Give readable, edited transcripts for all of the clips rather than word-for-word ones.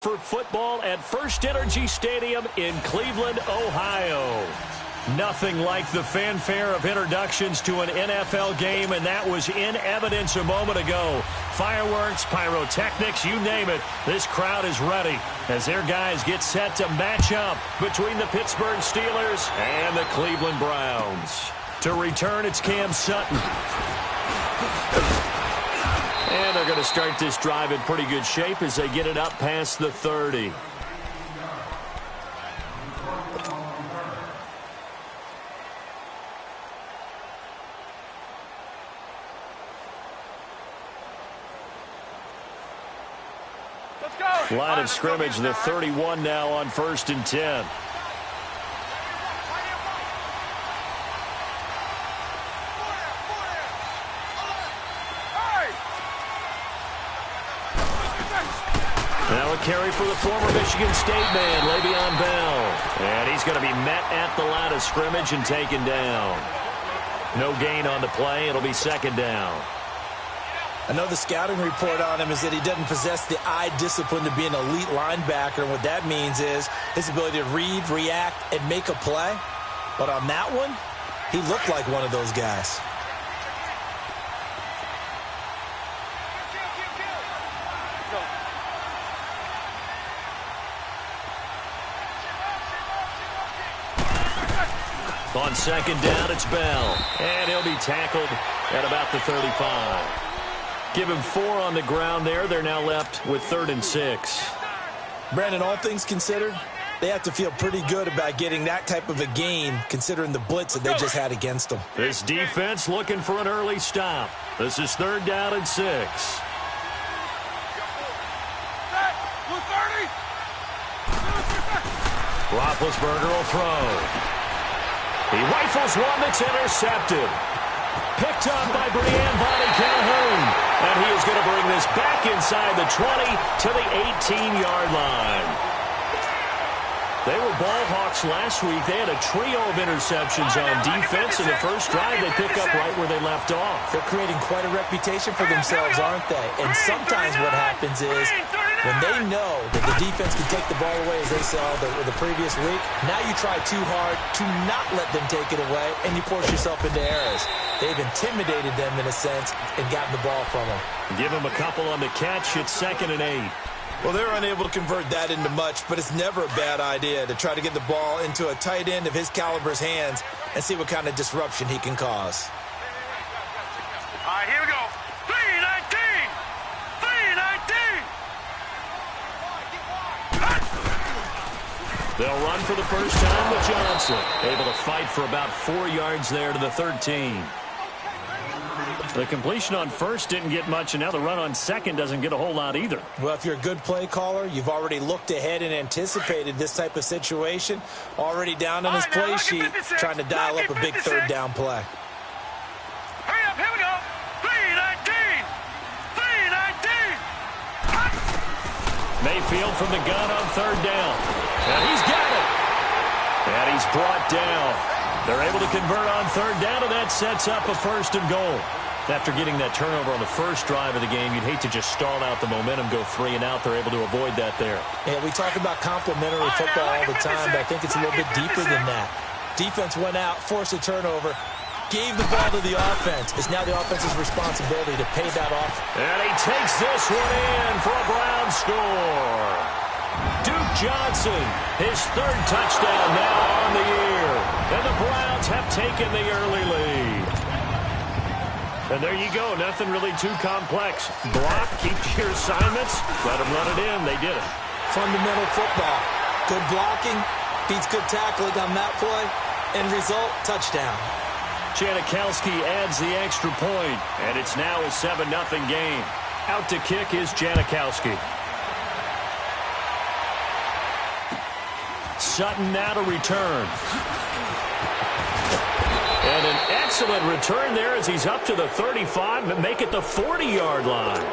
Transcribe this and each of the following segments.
For football at First Energy Stadium in Cleveland, Ohio. Nothing like the fanfare of introductions to an NFL game, and that was in evidence a moment ago. Fireworks, pyrotechnics, you name it. This crowd is ready as their guys get set to match up between the Pittsburgh Steelers and the Cleveland Browns. To return, it's Cam Sutton. And they're going to start this drive in pretty good shape as they get it up past the 30. Let's go. Line of scrimmage, the 31 now on 1st and 10. Now a carry for the former Michigan State man, Le'Veon Bell. And he's going to be met at the line of scrimmage and taken down. No gain on the play. It'll be 2nd down. I know the scouting report on him is that he doesn't possess the eye discipline to be an elite linebacker. And what that means is his ability to read, react, and make a play. But on that one, he looked like one of those guys. On 2nd down, it's Bell. And he'll be tackled at about the 35. Give him 4 on the ground there. They're now left with 3rd and 6. Brandon, all things considered, they have to feel pretty good about getting that type of a gain considering the blitz that they just had against them. This defense looking for an early stop. This is 3rd down and 6. Roethlisberger will throw. He rifles one that's intercepted. Picked up by Brian Bonnie Calhoun. And he is going to bring this back inside the 20 to the 18-yard line. They were ball hawks last week. They had a trio of interceptions on defense. In the first drive, they pick up right where they left off. They're creating quite a reputation for themselves, aren't they? And sometimes what happens is when they know that the defense can take the ball away, as they saw the previous week, now you try too hard to not let them take it away, and you force yourself into errors. They've intimidated them in a sense and gotten the ball from them. Give them a couple on the catch. It's 2nd and 8. Well, they're unable to convert that into much, but it's never a bad idea to try to get the ball into a tight end of his caliber's hands and see what kind of disruption he can cause. All right, here we go. 319! 319! They'll run for the first time with Johnson. Able to fight for about 4 yards there to the 13. The completion on 1st didn't get much, and now the run on 2nd doesn't get a whole lot either. Well, if you're a good play caller, you've already looked ahead and anticipated this type of situation. Already down on his play sheet, trying to dial up a big 3rd down play. Hurry up, here we go. 319! 319! Mayfield from the gun on 3rd down. And he's got it. And he's brought down. They're able to convert on 3rd down, and that sets up a 1st and goal. After getting that turnover on the first drive of the game, you'd hate to just stall out the momentum, go 3 and out. They're able to avoid that there. Yeah, we talk about complementary football all the time, but I think it's a little bit deeper than that. Defense went out, forced a turnover, gave the ball to the offense. It's now the offense's responsibility to pay that off. And he takes this one in for a Brown score. Duke Johnson, his 3rd touchdown now on the year. And the Browns have taken the early lead. And there you go. Nothing really too complex. Block, keep your assignments, let them run it in. They did it. Fundamental football. Good blocking, beats good tackling on that play. End result, touchdown. Janikowski adds the extra point, and it's now a 7-0 game. Out to kick is Janikowski. Sutton now to return. And an excellent return there as he's up to the 35 and make it the 40-yard line.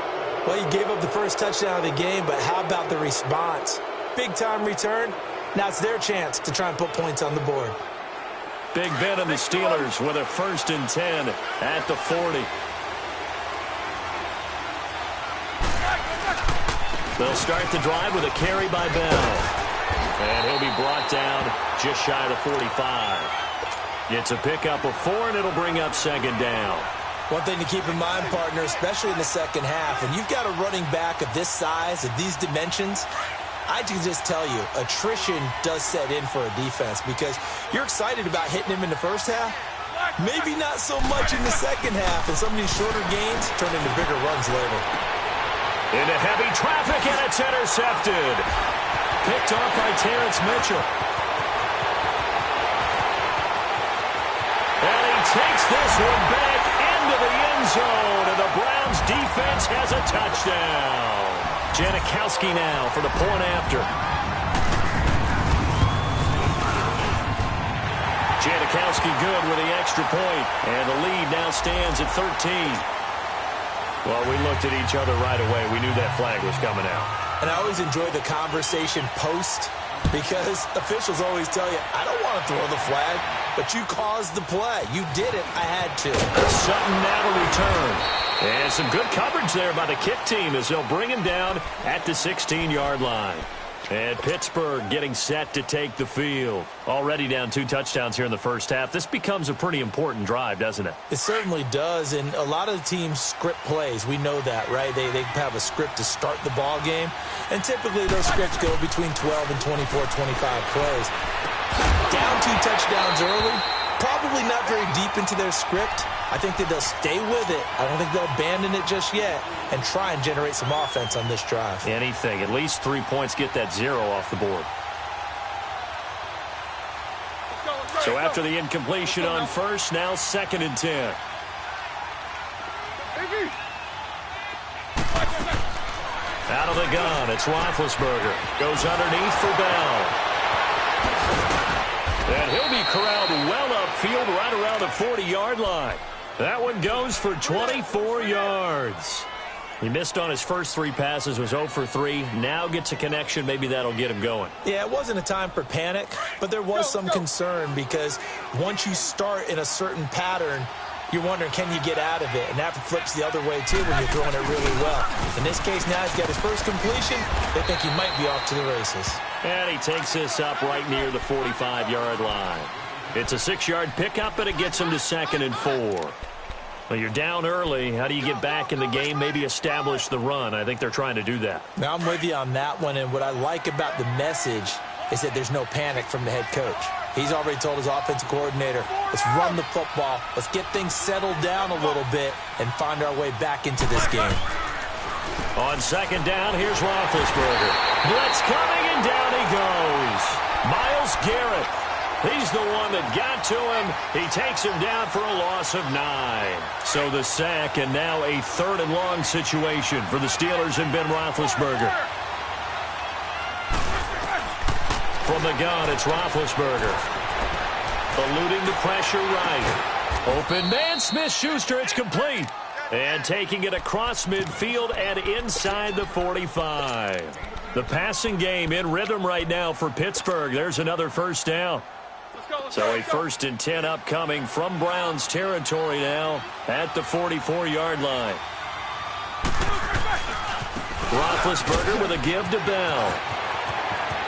Well, he gave up the first touchdown of the game, but how about the response? Big-time return. Now it's their chance to try and put points on the board. Big Ben and the Steelers with a 1st and 10 at the 40. They'll start the drive with a carry by Bell. And he'll be brought down just shy of the 45. It's a pickup of 4, and it'll bring up second down. One thing to keep in mind, partner, especially in the second half, when you've got a running back of this size, of these dimensions, I can just tell you, attrition does set in for a defense because you're excited about hitting him in the first half. Maybe not so much in the second half, and some of these shorter gains turn into bigger runs later. Into heavy traffic, and it's intercepted. Picked off by Terrence Mitchell. And he takes this one back into the end zone, and the Browns defense has a touchdown. Janikowski now for the point after. Janikowski good with the extra point, and the lead now stands at 13. Well, we looked at each other right away. We knew that flag was coming out. And I always enjoy the conversation post because officials always tell you, I don't want to throw the flag, but you caused the play. You did it. I had to. Sutton now to return. And some good coverage there by the kick team as they'll bring him down at the 16-yard line. And Pittsburgh getting set to take the field. Already down 2 touchdowns here in the first half. This becomes a pretty important drive, doesn't it? It certainly does, and a lot of the teams script plays. We know that, right? They have a script to start the ball game, and typically those scripts go between 12 and 24, 25 plays. Down 2 touchdowns early, probably not very deep into their script. I think that they'll stay with it. I don't think they'll abandon it just yet and try and generate some offense on this drive. Anything. At least 3 points, get that 0 off the board. So after the incompletion on first, now 2nd and 10. Out of the gun, it's Roethlisberger. Goes underneath for Bell. And he'll be corralled well upfield right around the 40-yard line. That one goes for 24 yards. He missed on his first 3 passes, was 0 for 3. Now gets a connection. Maybe that'll get him going. Yeah, it wasn't a time for panic, but there was some concern because once you start in a certain pattern, you're wondering, can you get out of it? And that flips the other way, too, when you're throwing it really well. In this case, now he's got his first completion. They think he might be off to the races. And he takes this up right near the 45-yard line. It's a 6-yard pickup, and it gets him to 2nd and 4. Well, you're down early. How do you get back in the game, maybe establish the run? I think they're trying to do that. Now, I'm with you on that one, and what I like about the message is that there's no panic from the head coach. He's already told his offensive coordinator, let's run the football, let's get things settled down a little bit and find our way back into this game. On 2nd down, here's Roethlisberger. Blitz coming, and down he goes. Myles Garrett. He's the one that got to him. He takes him down for a loss of 9. So the sack, and now a 3rd and long situation for the Steelers and Ben Roethlisberger. From the gun, it's Roethlisberger. Eluding the pressure right. Open man, Smith-Schuster, it's complete. And taking it across midfield and inside the 45. The passing game in rhythm right now for Pittsburgh. There's another first down. So a 1st and 10 upcoming from Browns territory now at the 44-yard line. Roethlisberger with a give to Bell.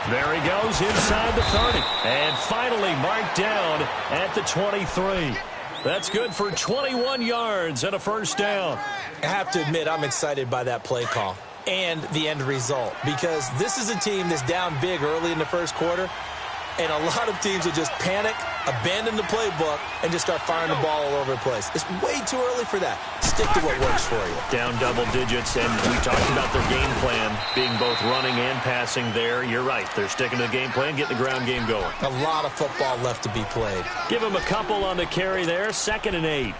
There he goes inside the 30. And finally marked down at the 23. That's good for 21 yards and a first down. I have to admit, I'm excited by that play call and the end result because this is a team that's down big early in the first quarter, and a lot of teams will just panic, abandon the playbook, and just start firing the ball all over the place. It's way too early for that. Stick to what works for you. Down double digits, and we talked about their game plan being both running and passing there. You're right. They're sticking to the game plan, getting the ground game going. A lot of football left to be played. Give them a couple on the carry there. 2nd and 8.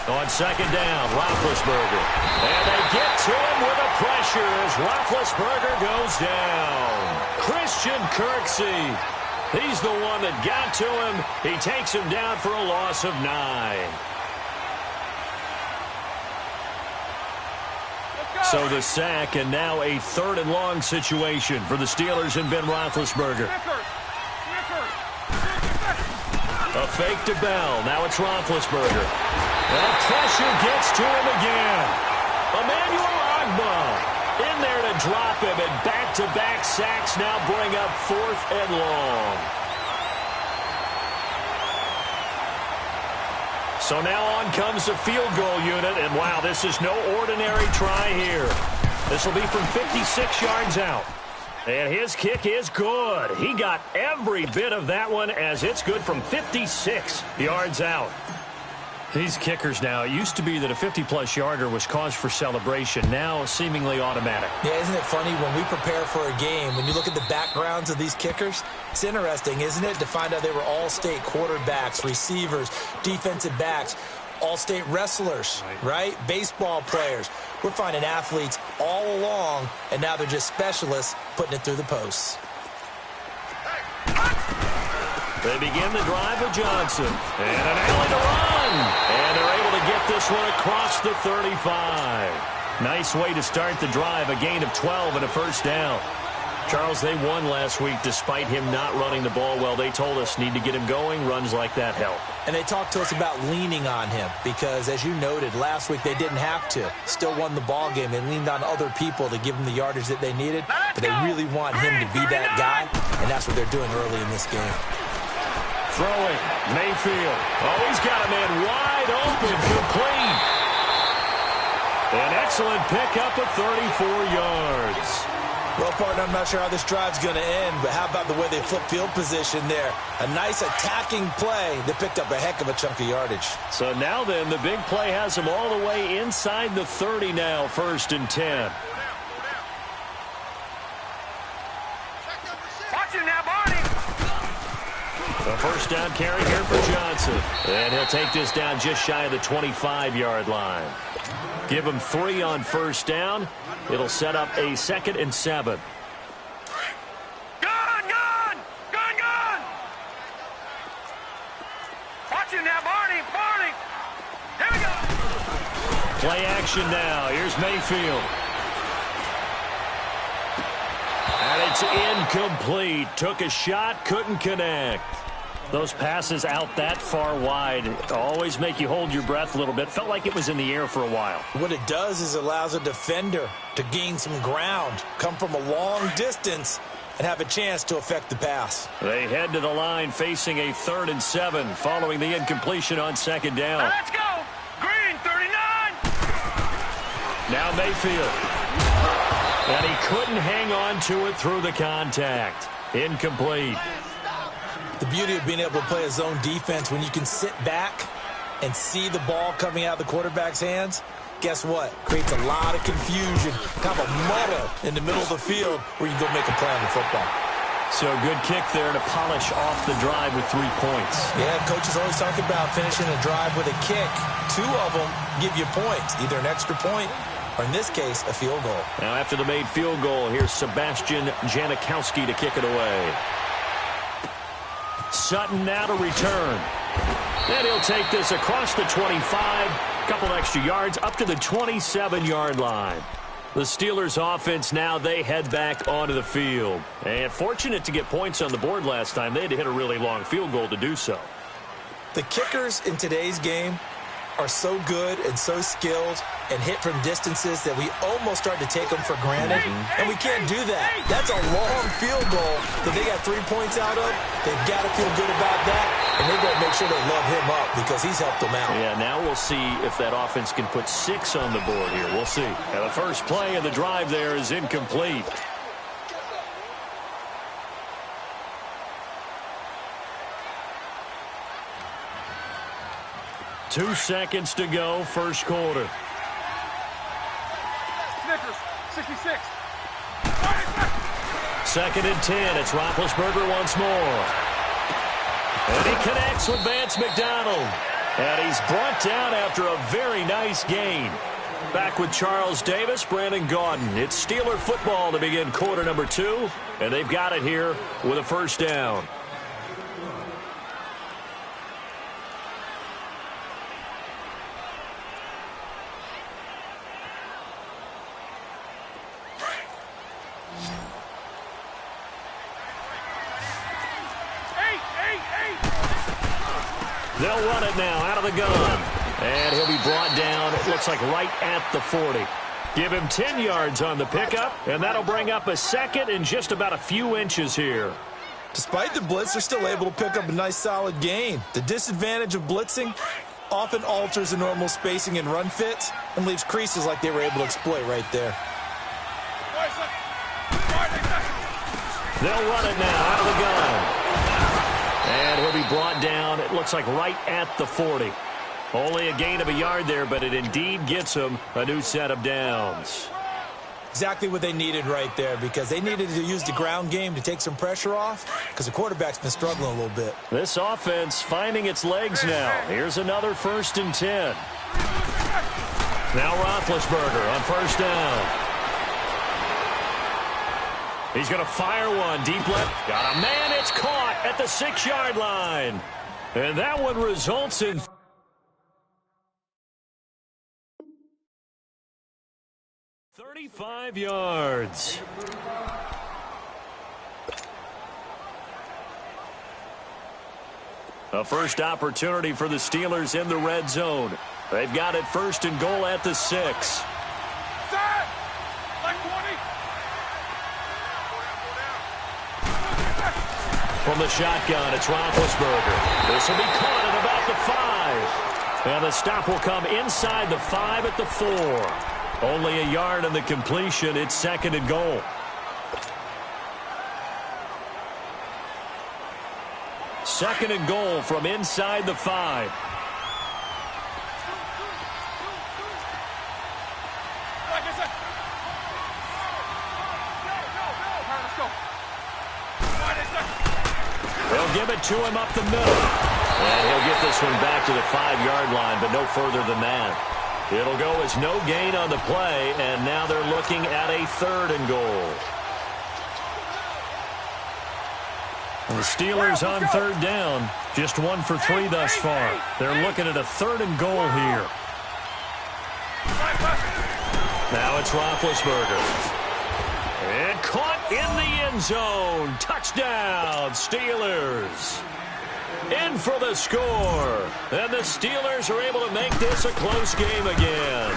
On 2nd down, Roethlisberger. And they get to him with a pressure as Roethlisberger goes down. Christian Kirksey. He's the one that got to him. He takes him down for a loss of 9. So the sack, and now a 3rd and long situation for the Steelers and Ben Roethlisberger. A fake to Bell. Now it's Roethlisberger. That pressure gets to him again. Emmanuel Ogbah in there to drop him, and back-to-back sacks now bring up 4th and long. So now on comes the field goal unit, and wow, this is no ordinary try here. This will be from 56 yards out. And his kick is good. He got every bit of that one, as it's good from 56 yards out. These kickers now, it used to be that a 50-plus yarder was cause for celebration. Now seemingly automatic. Yeah, isn't it funny when we prepare for a game, when you look at the backgrounds of these kickers, it's interesting, isn't it, to find out they were all-state quarterbacks, receivers, defensive backs, all-state wrestlers, right? Baseball players. We're finding athletes all along, and now they're just specialists putting it through the posts. They begin the drive with Johnson. And an alley to run. And they're able to get this one across the 35. Nice way to start the drive. A gain of 12 and a first down. Charles, they won last week despite him not running the ball well. They told us need to get him going. Runs like that help. And they talked to us about leaning on him because, as you noted, last week they didn't have to. Still won the ball game. They leaned on other people to give them the yardage that they needed. But they really want him to be that guy, and that's what they're doing early in this game. Throwing, Mayfield. Oh, he's got a man wide open, complete. An excellent pickup of 34 yards. Well, partner, I'm not sure how this drive's going to end, but how about the way they flip field position there? A nice attacking play that picked up a heck of a chunk of yardage. So now then, the big play has them all the way inside the 30 now, 1st and 10. Watch it now, Barney. A first down carry here for Johnson. And he'll take this down just shy of the 25-yard line. Give him 3 on first down. It'll set up a 2nd and 7. Gun! Watch it now, Barney. Here we go. Play action now. Here's Mayfield. And it's incomplete. Took a shot, couldn't connect. Those passes out that far wide always make you hold your breath a little bit. Felt like it was in the air for a while. What it does is it allows a defender to gain some ground, come from a long distance, and have a chance to affect the pass. They head to the line facing a 3rd and 7 following the incompletion on 2nd down. Now let's go. Green, 39. Now Mayfield. And he couldn't hang on to it through the contact. Incomplete. The beauty of being able to play a zone defense when you can sit back and see the ball coming out of the quarterback's hands, guess what? Creates a lot of confusion, kind of a muddle in the middle of the field where you go make a play on the football. So good kick there to polish off the drive with 3 points. Yeah, coaches always talk about finishing a drive with a kick. 2 of them give you points, either an extra point or, in this case, a field goal. Now after the made field goal, here's Sebastian Janikowski to kick it away. Sutton now to return. And he'll take this across the 25, couple extra yards, up to the 27-yard line. The Steelers' offense now, they head back onto the field. And fortunate to get points on the board last time. They had to hit a really long field goal to do so. The kickers in today's game are so good and so skilled and hit from distances that we almost start to take them for granted, and we can't do that. That's a long field goal that they got 3 points out of. They've got to feel good about that, and they've got to make sure they love him up because he's helped them out. Yeah, now we'll see if that offense can put 6 on the board here. We'll see. And the first play of the drive there is incomplete. Two seconds to go, first quarter. Snickers, 66. 2nd and 10. It's Roethlisberger once more. And he connects with Vance McDonald. And he's brought down after a very nice gain. Back with Charles Davis, Brandon Gaudin. It's Steeler football to begin quarter number 2. And they've got it here with a first down. They'll run it now out of the gun. And he'll be brought down, it looks like right at the 40. Give him 10 yards on the pickup, and that'll bring up a second and just about a few inches here. Despite the blitz, they're still able to pick up a nice solid gain. The disadvantage of blitzing often alters the normal spacing and run fits and leaves creases like they were able to exploit right there. They'll run it now out of the gun. And he'll be brought down, it looks like right at the 40. Only a gain of a yard there, but it indeed gets him a new set of downs. Exactly what they needed right there, because they needed to use the ground game to take some pressure off, because the quarterback's been struggling a little bit. This offense finding its legs now. Here's another 1st and 10. Now Roethlisberger on 1st down. He's going to fire one deep left. Got a man. It's caught at the 6-yard line. And that one results in 35 yards. A first opportunity for the Steelers in the red zone. They've got it 1st and goal at the 6. From the shotgun, it's Roethlisberger. This will be caught at about the 5. And the stop will come inside the 5 at the 4. Only a yard on the completion. It's 2nd and goal. Second and goal from inside the 5. They'll give it to him up the middle. And he'll get this one back to the 5-yard line, but no further than that. It'll go as no gain on the play, and now they're looking at a 3rd and goal. And the Steelers on 3rd down, just 1 for 3 thus far. They're looking at a 3rd and goal here. Now it's Roethlisberger. And caught in the end zone. Touchdown, Steelers. In for the score. And the Steelers are able to make this a close game again.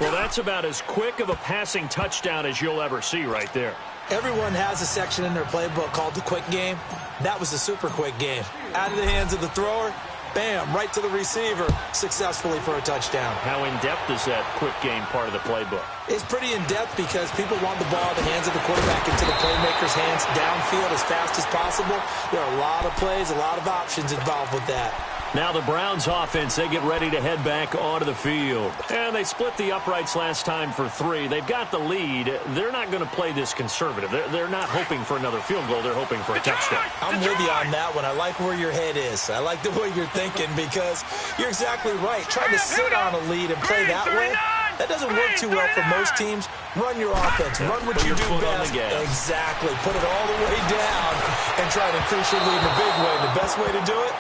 Well, that's about as quick of a passing touchdown as you'll ever see right there. Everyone has a section in their playbook called the quick game. That was a super quick game. Out of the hands of the thrower, bam, right to the receiver, successfully for a touchdown. How in-depth is that quick game part of the playbook? It's pretty in-depth because people want the ball in the hands of the quarterback into the playmaker's hands downfield as fast as possible. There are a lot of plays, a lot of options involved with that. Now the Browns offense, they get ready to head back onto the field. And they split the uprights last time for 3. They've got the lead. They're not going to play this conservative. They're not hoping for another field goal. They're hoping for a touchdown. I'm with you on that one. I like where your head is. I like the way you're thinking because you're exactly right. Trying to sit on a lead and play that way, that doesn't work too well for most teams. Run your offense. Run what you do best. Exactly. Put it all the way down and try to increase your lead in a big way. And the best way to do it,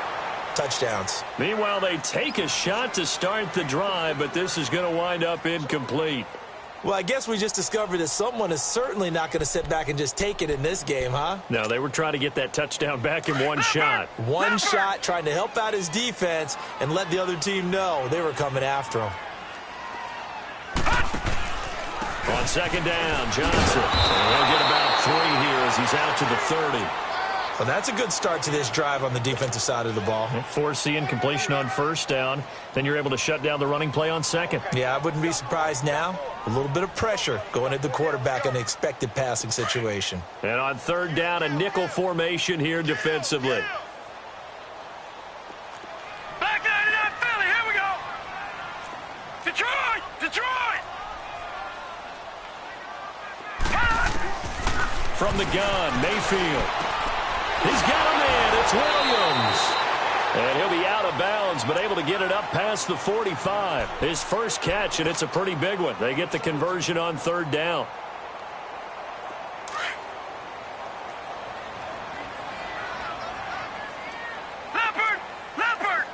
touchdowns. Meanwhile, they take a shot to start the drive, but this is going to wind up incomplete. Well, I guess we just discovered that someone is certainly not going to sit back and just take it in this game, huh? No, they were trying to get that touchdown back in one shot. One shot, trying to help out his defense and let the other team know they were coming after him. On 2nd down, Johnson. And he'll get about 3 here as he's out to the 30. Well, that's a good start to this drive on the defensive side of the ball. Force the incompletion on 1st down. Then you're able to shut down the running play on 2nd. Yeah, I wouldn't be surprised now. A little bit of pressure going at the quarterback in the expected passing situation. And on 3rd down, a nickel formation here defensively. Back out of that Philly. Here we go. Detroit! Detroit! From the gun, Mayfield. He's got a man. It's Williams. And he'll be out of bounds, but able to get it up past the 45. His first catch, and it's a pretty big one. They get the conversion on 3rd down. Leopard! Leopard!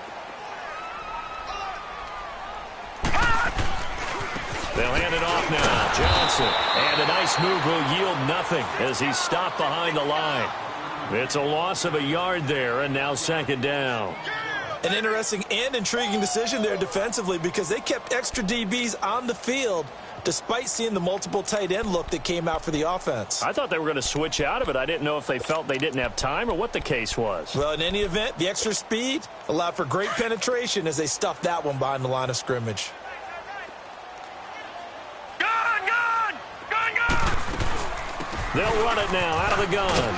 They'll hand it off now. Johnson. And a nice move will yield nothing as he's stopped behind the line. It's a loss of a yard there, and now 2nd down. An interesting and intriguing decision there defensively because they kept extra DBs on the field despite seeing the multiple tight end look that came out for the offense. I thought they were going to switch out of it. I didn't know if they felt they didn't have time or what the case was. Well, in any event, the extra speed allowed for great penetration as they stuffed that one behind the line of scrimmage. Gun, gun! Gun, gun! They'll run it now out of the gun.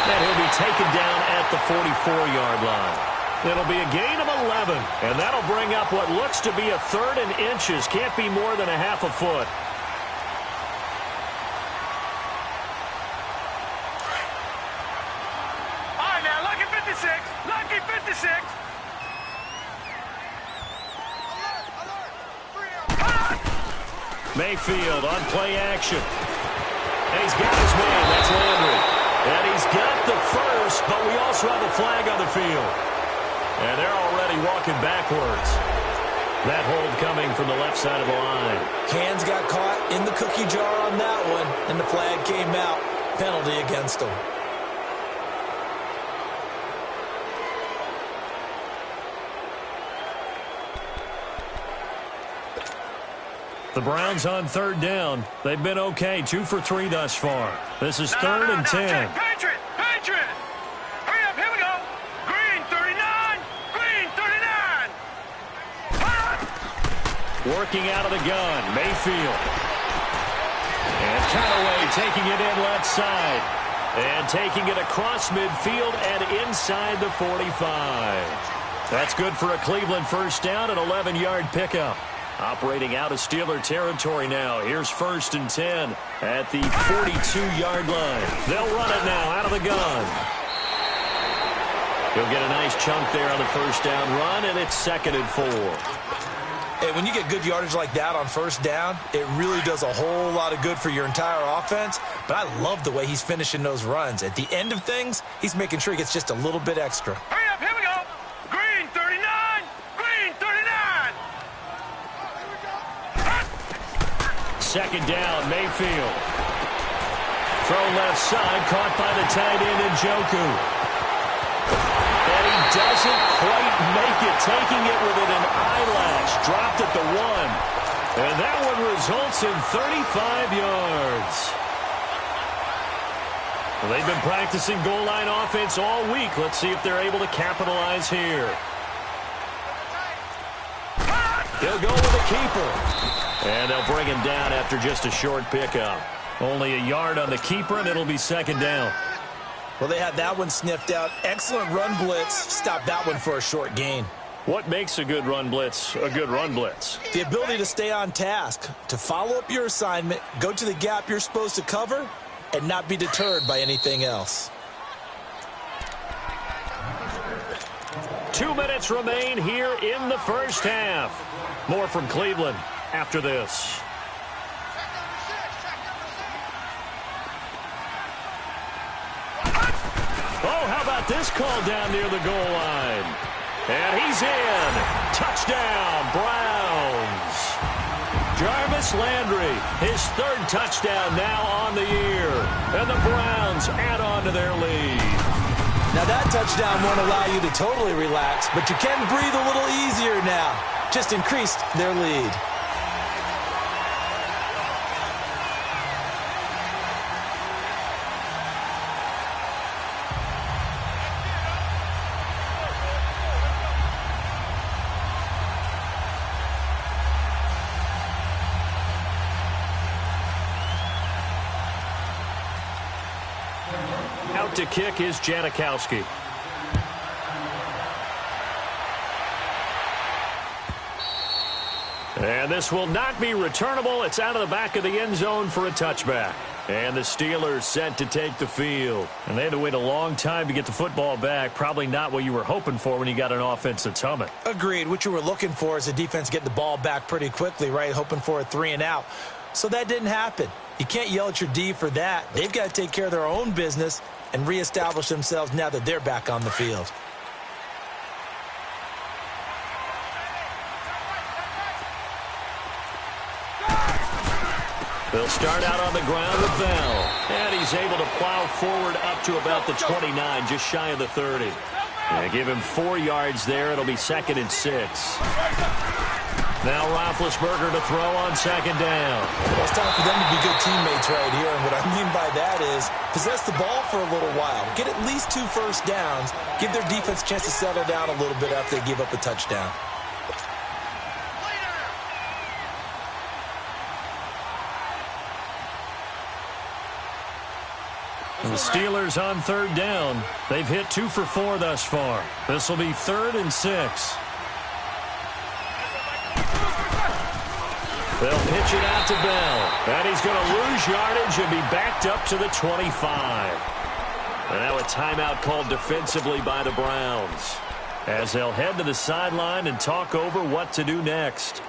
And he'll be taken down at the 44-yard line. It'll be a gain of 11, and that'll bring up what looks to be a 3rd and inches. Can't be more than a half a foot. All right, now, lucky 56. Lucky 56. Mayfield on play action. And he's got his man. That's Landry. And he's got the first, but we also have a flag on the field. And they're already walking backwards. That hold coming from the left side of the line. Hands got caught in the cookie jar on that one, and the flag came out. Penalty against them. The Browns on 3rd down. They've been okay, 2 for 3 thus far. This is 3rd and 10. Patriot! Patriot! Hurry up, here we go! Green 39! Green 39! Working out of the gun, Mayfield. And Callaway taking it in left side. And taking it across midfield and inside the 45. That's good for a Cleveland first down, an 11-yard pickup. Operating out of Steeler territory now. Here's 1st and 10 at the 42-yard line. They'll run it now out of the gun. He'll get a nice chunk there on the first down run, and it's 2nd and 4. Hey, when you get good yardage like that on first down, it really does a whole lot of good for your entire offense. But I love the way he's finishing those runs. At the end of things, he's making sure he gets just a little bit extra. Hurry up, here we go! Green 39! Green 39! 2nd down, Mayfield. Throw left side, caught by the tight end Njoku. And he doesn't quite make it, taking it within an eyelash. Dropped at the 1. And that one results in 35 yards. Well, they've been practicing goal line offense all week. Let's see if they're able to capitalize here. He'll go with a keeper. And they'll bring him down after just a short pickup. Only a yard on the keeper, and it'll be 2nd down. Well, they had that one sniffed out. Excellent run blitz. Stopped that one for a short gain. What makes a good run blitz a good run blitz? The ability to stay on task, to follow up your assignment, go to the gap you're supposed to cover, and not be deterred by anything else. 2 minutes remain here in the first half. More from Cleveland after this. Oh, how about this call down near the goal line? And he's in. Touchdown, Browns. Jarvis Landry, his 3rd touchdown now on the year. And the Browns add on to their lead. Now that touchdown won't allow you to totally relax, but you can breathe a little easier now. Just increased their lead. Out to kick is Janikowski. And this will not be returnable. It's out of the back of the end zone for a touchback. And the Steelers set to take the field. And they had to wait a long time to get the football back. Probably not what you were hoping for when you got an offense that's humming. Agreed. What you were looking for is the defense getting the ball back pretty quickly, right? Hoping for a 3 and out. So that didn't happen. You can't yell at your D for that. They've got to take care of their own business and reestablish themselves now that they're back on the field. They'll start out on the ground with Bell. And he's able to plow forward up to about the 29, just shy of the 30. They give him 4 yards there. It'll be 2nd and 6. Now Roethlisberger to throw on 2nd down. Well, it's time for them to be good teammates right here. And what I mean by that is possess the ball for a little while. Get at least 2 first downs. Give their defense a chance to settle down a little bit after they give up a touchdown. The Steelers on 3rd down. They've hit 2 for 4 thus far. This will be 3rd and 6. They'll pitch it out to Bell. And he's going to lose yardage and be backed up to the 25. And now a timeout called defensively by the Browns, as they'll head to the sideline and talk over what to do next.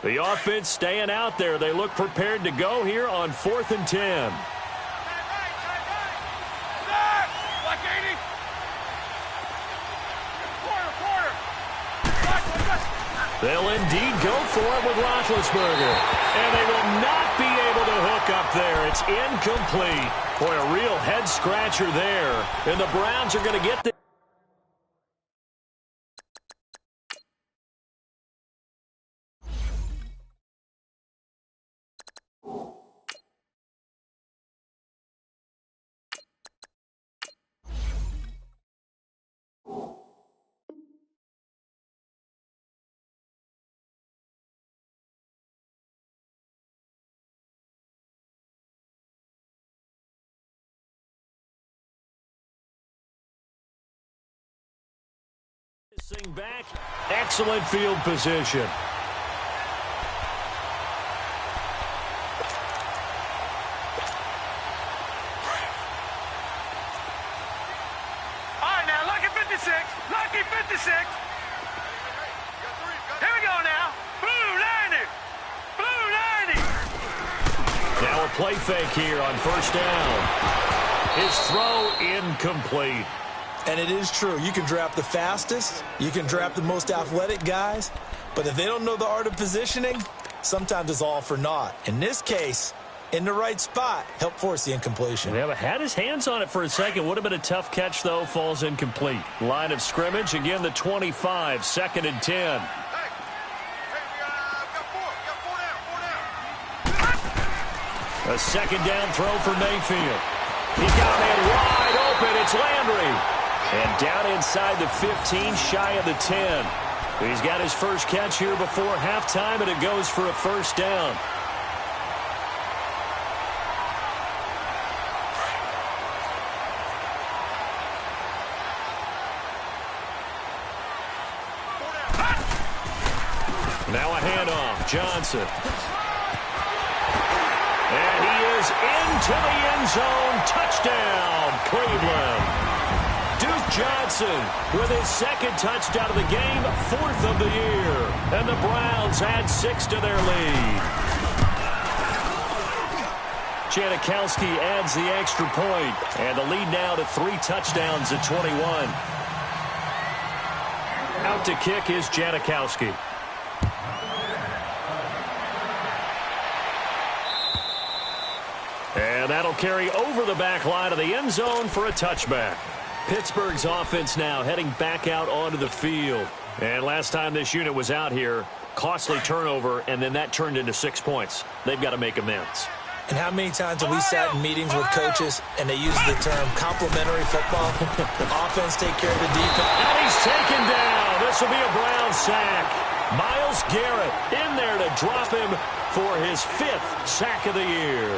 The offense staying out there. They look prepared to go here on 4th and 10. They'll indeed go for it with Roethlisberger. And they will not be able to hook up there. It's incomplete. Boy, a real head-scratcher there. And the Browns are going to get the back. Excellent field position. All right, now, lucky 56. Lucky 56. Here we go now. Blue 90. Blue 90. Now a play fake here on 1st down. His throw incomplete. And it is true. You can draft the fastest. You can draft the most athletic guys. But if they don't know the art of positioning, sometimes it's all for naught. In this case, in the right spot, help force the incompletion. Yeah, but had his hands on it for a second. Would have been a tough catch, though. Falls incomplete. Line of scrimmage, again, the 25, 2nd and 10. A 2nd down throw for Mayfield. He got it wide open. It's Landry. And down inside the 15, shy of the 10. He's got his first catch here before halftime, and it goes for a 1st down. Now a handoff. Johnson. And he is into the end zone. Touchdown, Cleveland. Duke Johnson with his 2nd touchdown of the game, 4th of the year. And the Browns add 6 to their lead. Janikowski adds the extra point, and the lead now to 3 touchdowns at 21. Out to kick is Janikowski. And that'll carry over the back line of the end zone for a touchback. Pittsburgh's offense now heading back out onto the field. And last time this unit was out here, costly turnover, and then that turned into 6 points. They've got to make amends. And how many times have we sat in meetings with coaches and they use the term complementary football? Offense take care of the defense. And he's taken down. This will be a Brown sack. Myles Garrett in there to drop him for his 5th sack of the year.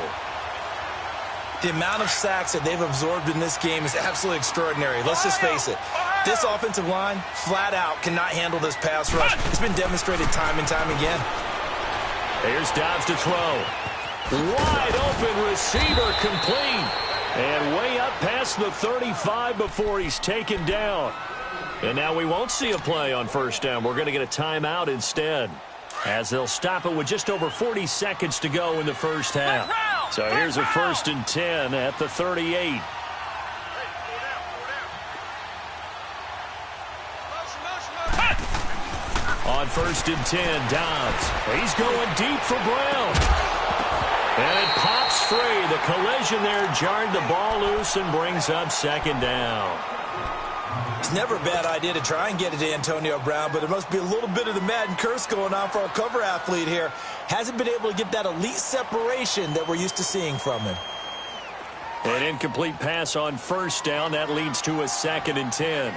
The amount of sacks that they've absorbed in this game is absolutely extraordinary. Let's just face it. This offensive line, flat out, cannot handle this pass rush. It's been demonstrated time and time again. Here's Dobbs to throw. Wide open receiver complete. And way up past the 35 before he's taken down. And now we won't see a play on first down. We're going to get a timeout instead, as they'll stop it with just over 40 seconds to go in the first half. So here's a 1st and 10 at the 38. On 1st and 10, Dobbs. He's going deep for Brown. And it pops free. The collision there jarred the ball loose and brings up 2nd down. It's never a bad idea to try and get it to Antonio Brown, but there must be a little bit of the Madden curse going on for our cover athlete here. Hasn't been able to get that elite separation that we're used to seeing from him. An incomplete pass on 1st down. That leads to a 2nd and 10.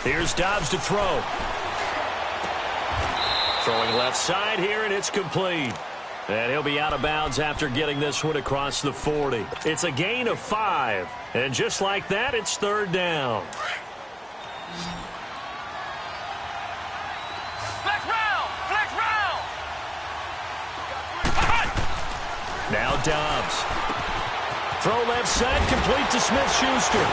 Here's Dobbs to throw. Throwing left side here, and it's complete. And he'll be out of bounds after getting this one across the 40. It's a gain of 5. And just like that, it's 3rd down. Flex round! Now Dobbs. Throw left side, complete to Smith-Schuster.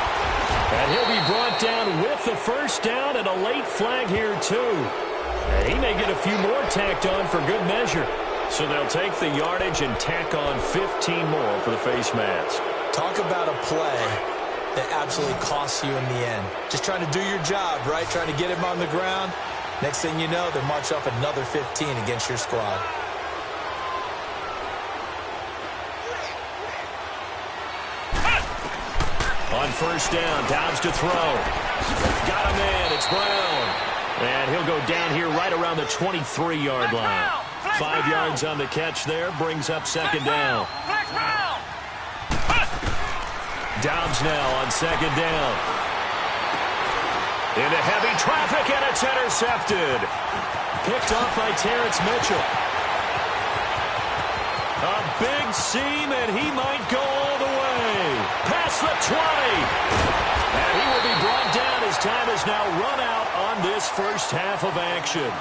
And he'll be brought down with the 1st down and a late flag here, too. And he may get a few more tacked on for good measure. So they'll take the yardage and tack on 15 more for the face mask. Talk about a play that absolutely costs you in the end. Just trying to do your job, right? Trying to get him on the ground. Next thing you know, they march off another 15 against your squad. On 1st down, Dobbs to throw. Got him in. It's Brown. And he'll go down here right around the 23-yard line. 5 yards on the catch there. Brings up 2nd down. Dobbs now on 2nd down. Into heavy traffic, and it's intercepted. Picked off by Terrence Mitchell. A big seam, and he might go all the way. Past the 20. And he will be brought down as time is now run out on this first half of action.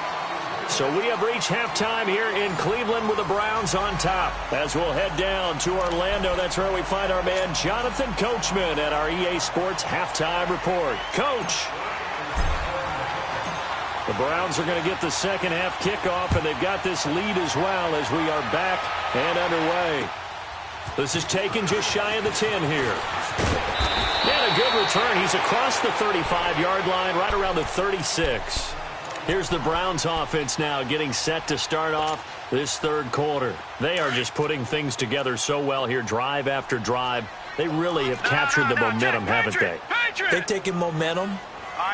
So we have reached halftime here in Cleveland with the Browns on top. As we'll head down to Orlando, that's where we find our man Jonathan Coachman at our EA Sports Halftime Report. Coach. The Browns are going to get the second half kickoff, and they've got this lead as well as we are back and underway. This is taken just shy of the 10 here. And a good return. He's across the 35-yard line, right around the 36. Here's the Browns offense now getting set to start off this 3rd quarter. They are just putting things together so well here, drive after drive. They really have captured the momentum, haven't they? They've taken momentum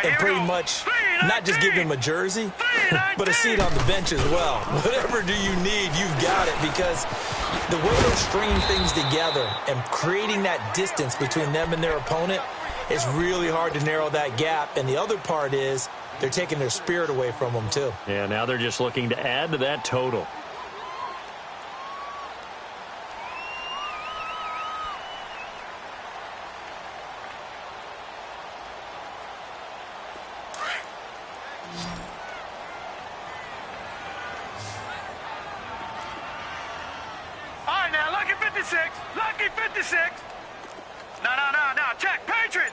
and pretty much not just give them a jersey, but a seat on the bench as well. Whatever do you need, you've got it, because the way they're stringing things together and creating that distance between them and their opponent, it's really hard to narrow that gap. And the other part is they're taking their spirit away from them, too. Yeah, now they're just looking to add to that total. Lucky 56. No. Check. Patriot.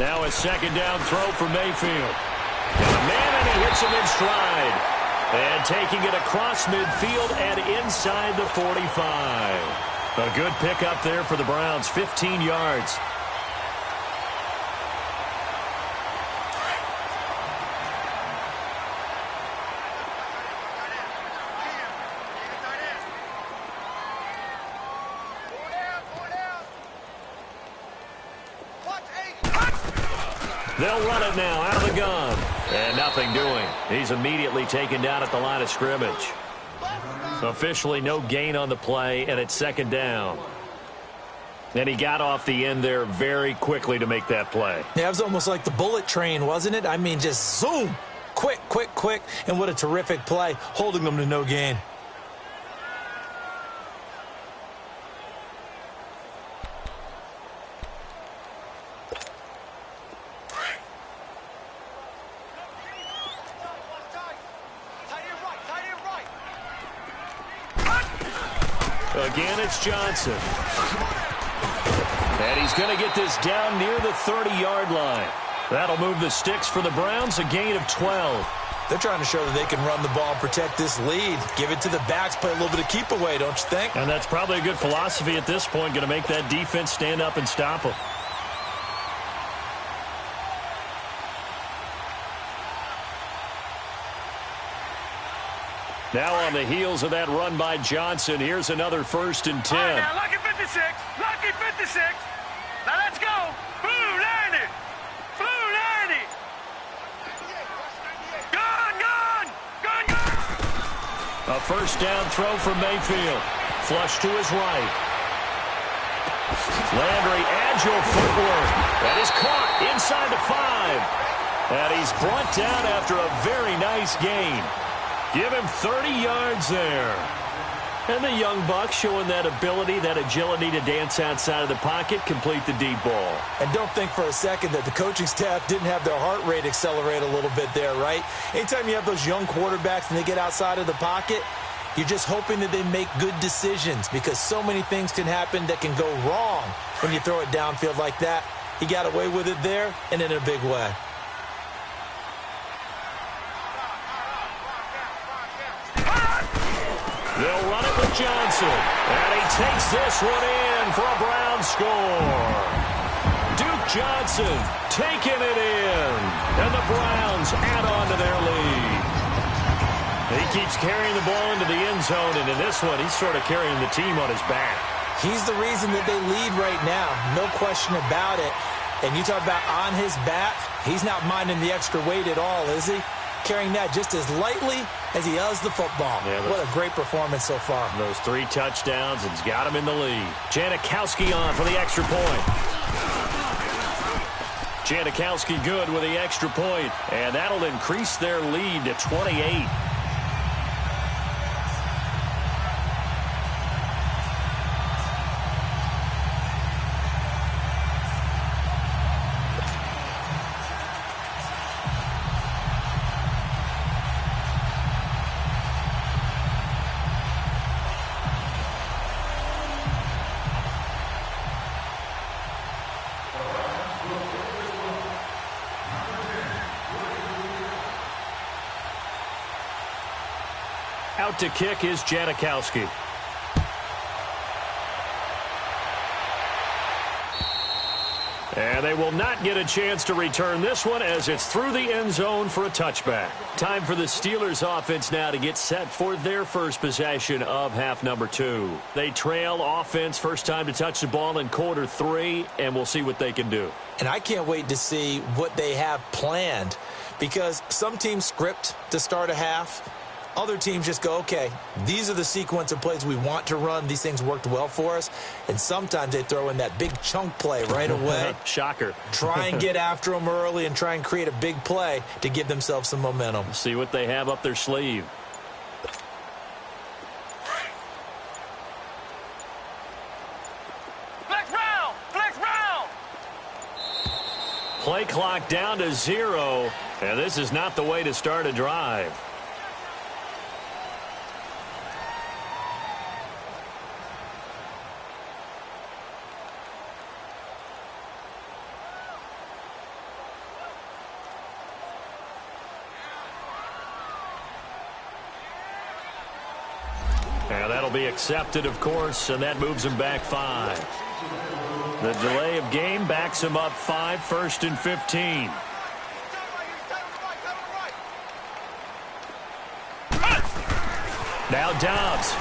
Now a 2nd down throw for Mayfield. And a man, and he hits him in stride. And taking it across midfield and inside the 45. A good pickup there for the Browns, 15 yards. They'll run it now out of the gun. And nothing doing. He's immediately taken down at the line of scrimmage. Officially no gain on the play, and it's 2nd down. And he got off the end there very quickly to make that play. Yeah, it was almost like the bullet train, wasn't it? I mean, just zoom. Quick. And what a terrific play, holding them to no gain. Again, it's Johnson. And he's going to get this down near the 30-yard line. That'll move the sticks for the Browns, a gain of 12. They're trying to show that they can run the ball and protect this lead. Give it to the backs, play a little bit of keep away, don't you think? And that's probably a good philosophy at this point, going to make that defense stand up and stop them. Now on the heels of that run by Johnson, here's another 1st and 10. All right, now, lucky 56. Lucky 56. Now let's go. Blue 90. Blue 90. Gun, gun. Gun, gun. A first down throw from Mayfield. Flush to his right. Landry, agile footwork. That is caught inside the 5. And he's brought down after a very nice gain. Give him 30 yards there. And the young buck showing that ability, that agility to dance outside of the pocket, complete the deep ball. And don't think for a second that the coaching staff didn't have their heart rate accelerate a little bit there, right? Anytime you have those young quarterbacks and they get outside of the pocket, you're just hoping that they make good decisions because so many things can happen that can go wrong when you throw it downfield like that. He got away with it there and in a big way. They'll run it with Johnson. And he takes this one in for a Brown score. Duke Johnson taking it in. And the Browns add on to their lead. He keeps carrying the ball into the end zone. And in this one, he's sort of carrying the team on his back. He's the reason that they lead right now. No question about it. And you talk about on his back, he's not minding the extra weight at all, is he? Carrying that just as lightly as he does the football. Yeah, what a great performance so far. Those 3 touchdowns, and it's got him in the lead. Janikowski on for the extra point. Janikowski good with the extra point, and that'll increase their lead to 28. Out to kick is Janikowski. And they will not get a chance to return this one as it's through the end zone for a touchback. Time for the Steelers offense now to get set for their first possession of half number 2. They trail offense first time to touch the ball in quarter 3, and we'll see what they can do. And I can't wait to see what they have planned because some teams script to start a half. Other teams just go, okay, these are the sequence of plays we want to run. These things worked well for us. And sometimes they throw in that big chunk play right away. Shocker. Try and get after them early and try and create a big play to give themselves some momentum. See what they have up their sleeve. Flex round! Flex round! Play clock down to 0. And this is not the way to start a drive. And that'll be accepted, of course, and that moves him back 5. The delay of game backs him up 5, 1st and 15. Now Dobbs.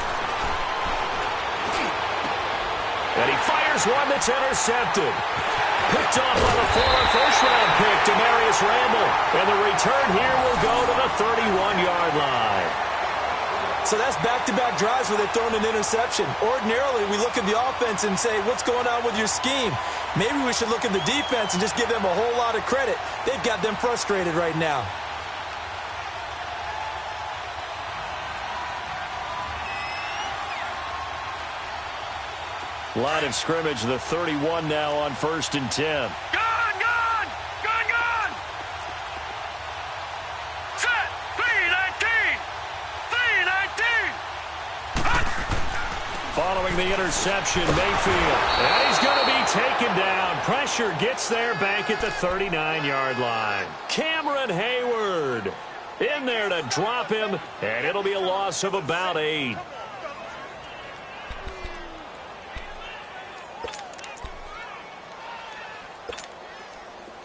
And he fires one that's intercepted. Picked off by the former first-round pick, Demarius Randall. And the return here will go to the 31-yard line. So that's back-to-back drives where they've thrown an interception. Ordinarily, we look at the offense and say, what's going on with your scheme? Maybe we should look at the defense and just give them a whole lot of credit. They've got them frustrated right now. Line of scrimmage, the 31 now on 1st and 10. Following the interception, Mayfield. And he's going to be taken down. Pressure gets there back at the 39-yard line. Cameron Hayward in there to drop him, and it'll be a loss of about 8.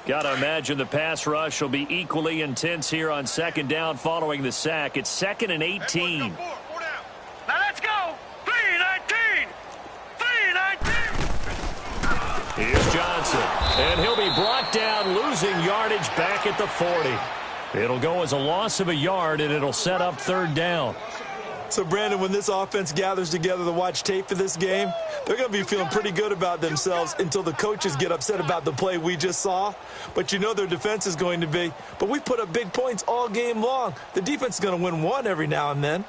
Got to imagine the pass rush will be equally intense here on second down following the sack. It's 2nd and 18. Now let's go. 3-19. 3-19. Here's Johnson, and he'll be brought down, losing yardage back at the 40. It'll go as a loss of a yard, and it'll set up 3rd down. So, Brandon, when this offense gathers together to watch tape for this game, they're going to be feeling pretty good about themselves until the coaches get upset about the play we just saw. But you know their defense is going to be. But we put up big points all game long. The defense is going to win one every now and then.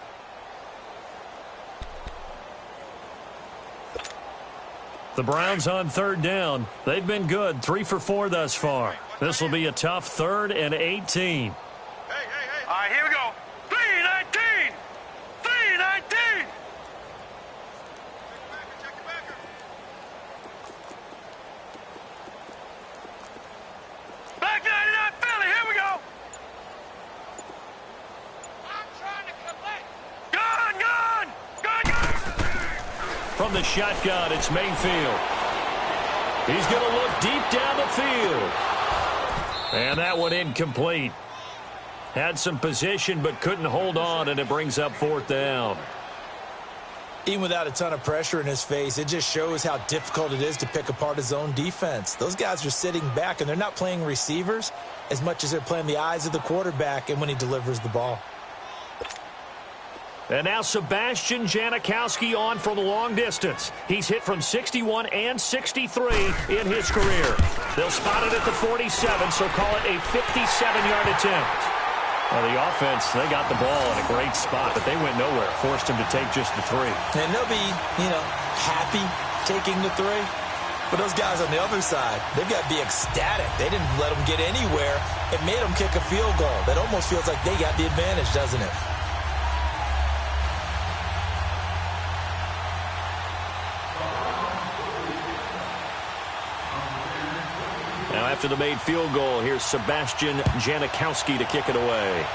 The Browns on 3rd down. They've been good, 3 for 4 thus far. This will be a tough 3rd and 18. All right, here we go. 3-19. 3-19. Back 99 Philly, here we go. I'm trying to collect. Gun. From the shotgun, it's Mayfield. He's going to look deep down the field. And that one incomplete. Had some position but couldn't hold on, and it brings up 4th down. Even without a ton of pressure in his face, it just shows how difficult it is to pick apart his own defense. Those guys are sitting back, and they're not playing receivers as much as they're playing the eyes of the quarterback and when he delivers the ball. And now Sebastian Janikowski on from the long distance. He's hit from 61 and 63 in his career. They'll spot it at the 47, so call it a 57-yard attempt. Well, the offense, they got the ball in a great spot, but they went nowhere. Forced him to take just the 3. And they'll be, happy taking the 3. But those guys on the other side, they've got to be ecstatic. They didn't let them get anywhere. It made them kick a field goal. That almost feels like they got the advantage, doesn't it? Now after the made field goal, here's Sebastian Janikowski to kick it away.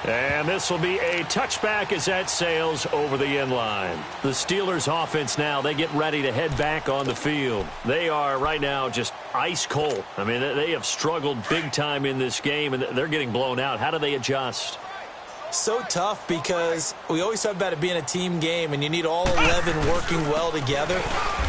And this will be a touchback as that sails over the end line. The Steelers offense now, they get ready to head back on the field. They are right now just ice cold. I mean, they have struggled big time in this game, and they're getting blown out. How do they adjust? So tough because we always talk about it being a team game, and you need all 11 working well together.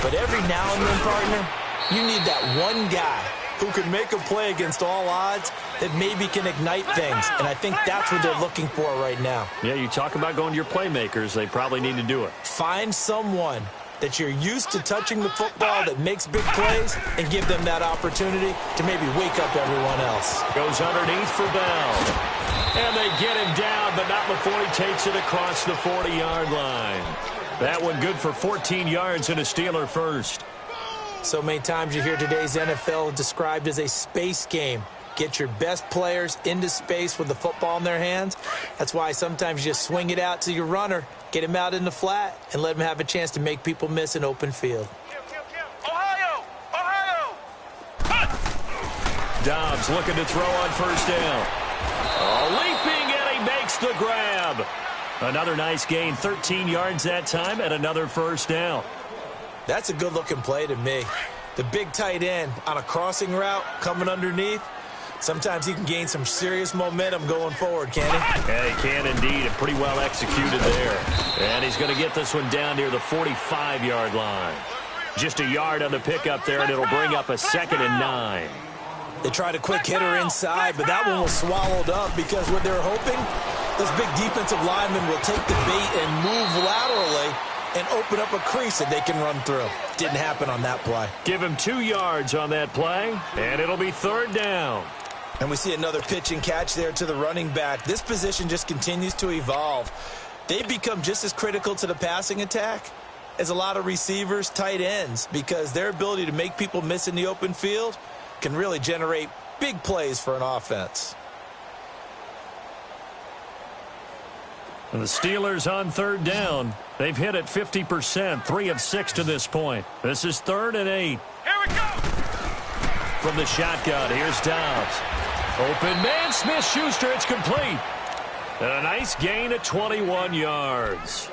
But every now and then, partner, you need that one guy who can make a play against all odds that maybe can ignite things. And I think that's what they're looking for right now. Yeah, you talk about going to your playmakers. They probably need to do it. Find someone that you're used to touching the football that makes big plays and give them that opportunity to maybe wake up everyone else. Goes underneath for Bell. And they get him down, but not before he takes it across the 40-yard line. That one good for 14 yards and a Steeler first. So many times you hear today's NFL described as a space game. Get your best players into space with the football in their hands. That's why sometimes you just swing it out to your runner, get him out in the flat, and let him have a chance to make people miss an open field. Ohio! Dobbs looking to throw on first down. Leaping, and he makes the grab. Another nice gain, 13 yards that time, and another first down. That's a good-looking play to me. The big tight end on a crossing route coming underneath. Sometimes he can gain some serious momentum going forward, can't he? Yeah, he can indeed, and pretty well executed there. And he's going to get this one down near the 45-yard line. Just a yard on the pickup there, and it'll bring up a 2nd and 9. They tried a quick hitter inside, but that one was swallowed up because what they're hoping, those big defensive linemen will take the bait and move laterally and open up a crease that they can run through. Didn't happen on that play. Give him 2 yards on that play, and it'll be 3rd down. And we see another pitch and catch there to the running back. This position just continues to evolve. They've become just as critical to the passing attack as a lot of receivers, tight ends, because their ability to make people miss in the open field can really generate big plays for an offense. And the Steelers on third down. They've hit it 50%, 3 of 6 to this point. This is 3rd and 8. Here we go. From the shotgun, here's Dobbs. Open man, Smith-Schuster, it's complete. And a nice gain of 21 yards.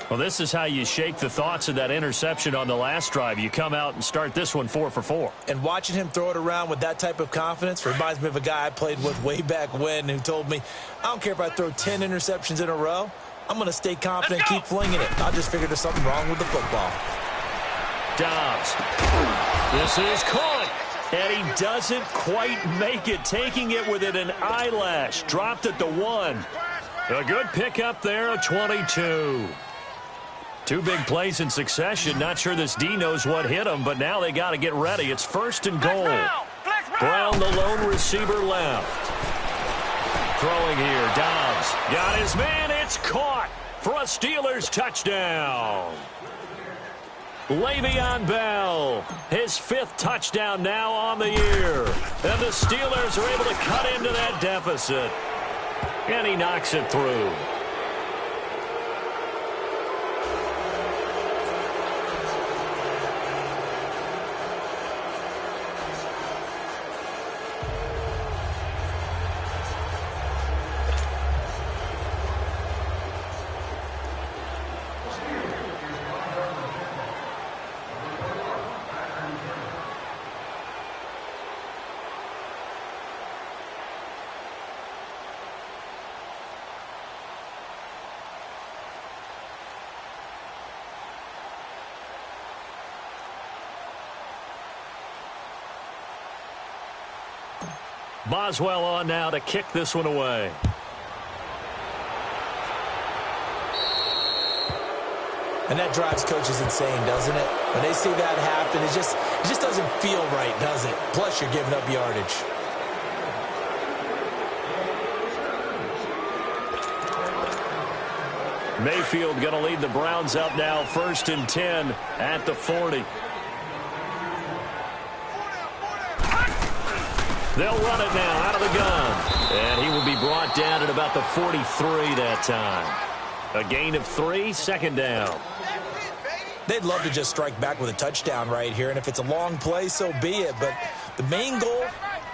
Well, this is how you shake the thoughts of that interception on the last drive. You come out and start this one 4 for 4. And watching him throw it around with that type of confidence reminds me of a guy I played with way back when who told me, I don't care if I throw 10 interceptions in a row. I'm going to stay confident and keep flinging it. I just figured there's something wrong with the football. Dobbs. This is caught. And he doesn't quite make it, taking it within an eyelash. Dropped at the 1. A good pickup there, a 22. 2 big plays in succession. Not sure this D knows what hit him, but now they got to get ready. It's 1st and goal. Brown, the lone receiver, left. Throwing here, Dobbs. Got his man. It's caught for a Steelers touchdown. Le'Veon Bell, his 5th touchdown now on the year. And the Steelers are able to cut into that deficit. And he knocks it through. Boswell on now to kick this one away. And that drives coaches insane, doesn't it? When they see that happen, it just doesn't feel right, does it? Plus, you're giving up yardage. Mayfield going to lead the Browns up now, 1st and 10 at the 40. They'll run it now out of the gun. And he will be brought down at about the 43 that time. A gain of 3, 2nd down. They'd love to just strike back with a touchdown right here, and if it's a long play, so be it. But the main goal,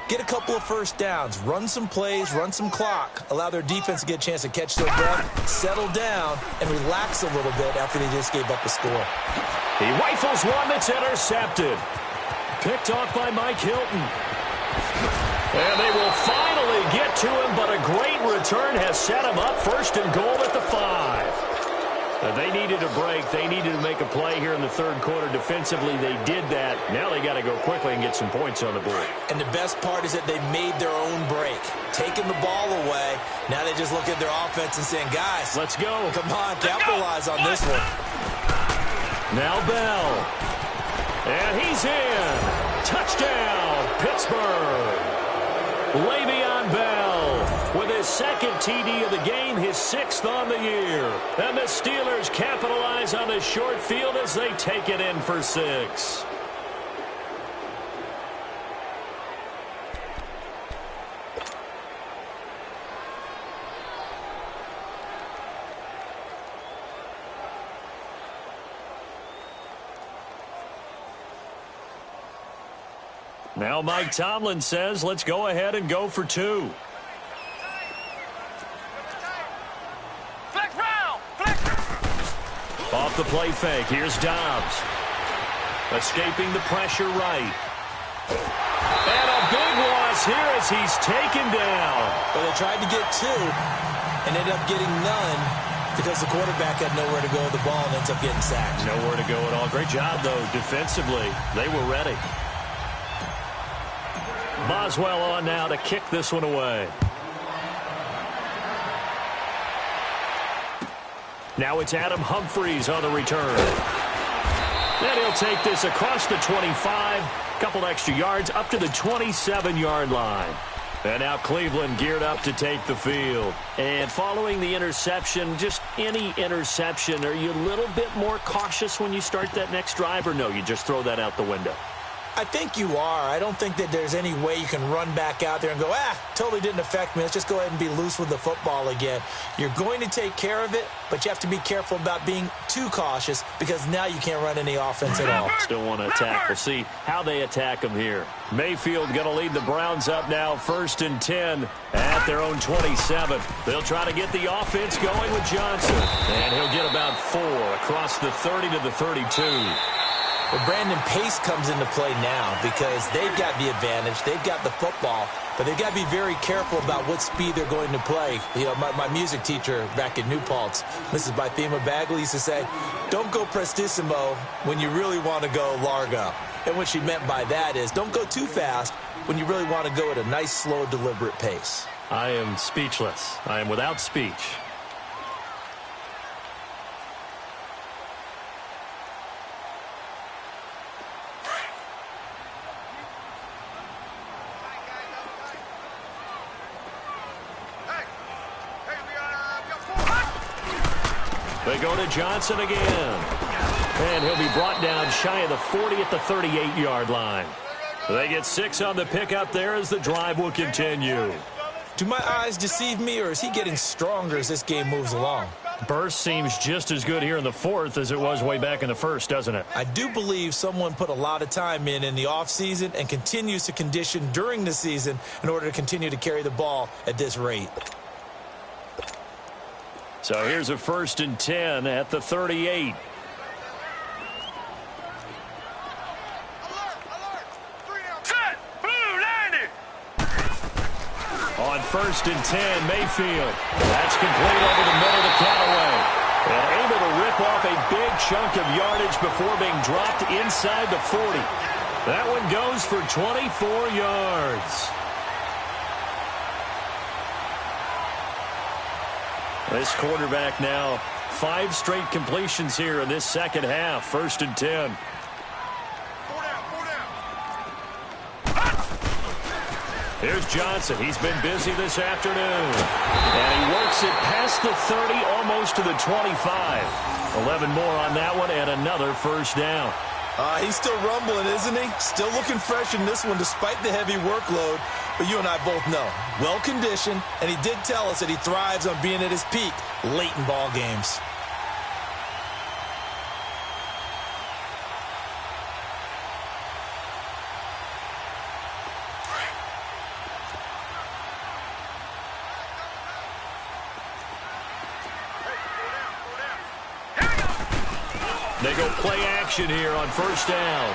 get a couple of first downs, run some plays, run some clock, allow their defense to get a chance to catch their breath, settle down, and relax a little bit after they just gave up a score. He rifles one that's intercepted. Picked off by Mike Hilton. And they will finally get to him, but a great return has set him up. 1st and goal at the 5. They needed a break. They needed to make a play here in the 3rd quarter. Defensively, they did that. Now they got to go quickly and get some points on the board. And the best part is that they made their own break. Taking the ball away. Now they just look at their offense and saying, guys, let's go. Come on, capitalize on this one. Now Bell. And he's in. Touchdown, Pittsburgh. Le'Veon Bell with his 2nd TD of the game, his 6th on the year. And the Steelers capitalize on the short field as they take it in for 6. Now Mike Tomlin says, let's go ahead and go for 2. Off the play fake, here's Dobbs. Escaping the pressure right. And a big loss here as he's taken down. Well, they tried to get 2 and ended up getting none because the quarterback had nowhere to go with the ball and ends up getting sacked. Nowhere to go at all. Great job, though, defensively. They were ready. Boswell on now to kick this one away. Now it's Adam Humphries on the return. And he'll take this across the 25. Couple extra yards up to the 27-yard line. And now Cleveland geared up to take the field. And following the interception, just any interception, are you a little bit more cautious when you start that next drive, or no, you just throw that out the window? I think you are. I don't think that there's any way you can run back out there and go, totally didn't affect me. Let's just go ahead and be loose with the football again. You're going to take care of it, but you have to be careful about being too cautious because now you can't run any offense at all. Still want to attack. We'll see how they attack them here. Mayfield going to lead the Browns up now, 1st and 10 at their own 27. They'll try to get the offense going with Johnson, and he'll get about 4 across the 30 to the 32. Well, Brandon, pace comes into play now because they've got the advantage. They've got the football, but they've got to be very careful about what speed they're going to play. You know, my music teacher back at New Paltz, Mrs. Bythema Bagley, used to say, don't go prestissimo when you really want to go largo. And what she meant by that is don't go too fast when you really want to go at a nice, slow, deliberate pace. I am speechless. I am without speech. They go to Johnson again. And he'll be brought down shy of the 40 at the 38-yard line. They get 6 on the pickup there as the drive will continue. Do my eyes deceive me, or is he getting stronger as this game moves along? Burst seems just as good here in the 4th as it was way back in the 1st, doesn't it? I do believe someone put a lot of time in the offseason and continues to condition during the season in order to continue to carry the ball at this rate. So here's a 1st and 10 at the 38. On 1st and 10, Mayfield. That's complete over the middle to Callaway. And able to rip off a big chunk of yardage before being dropped inside the 40. That one goes for 24 yards. This quarterback now, 5 straight completions here in this second half. 1st and 10. Here's Johnson. He's been busy this afternoon. And he works it past the 30, almost to the 25. 11 more on that one, and another 1st down. He's still rumbling, isn't he? Still looking fresh in this one despite the heavy workload. But you and I both know, well-conditioned, and he did tell us that he thrives on being at his peak late in ball games. They go play action here on 1st down.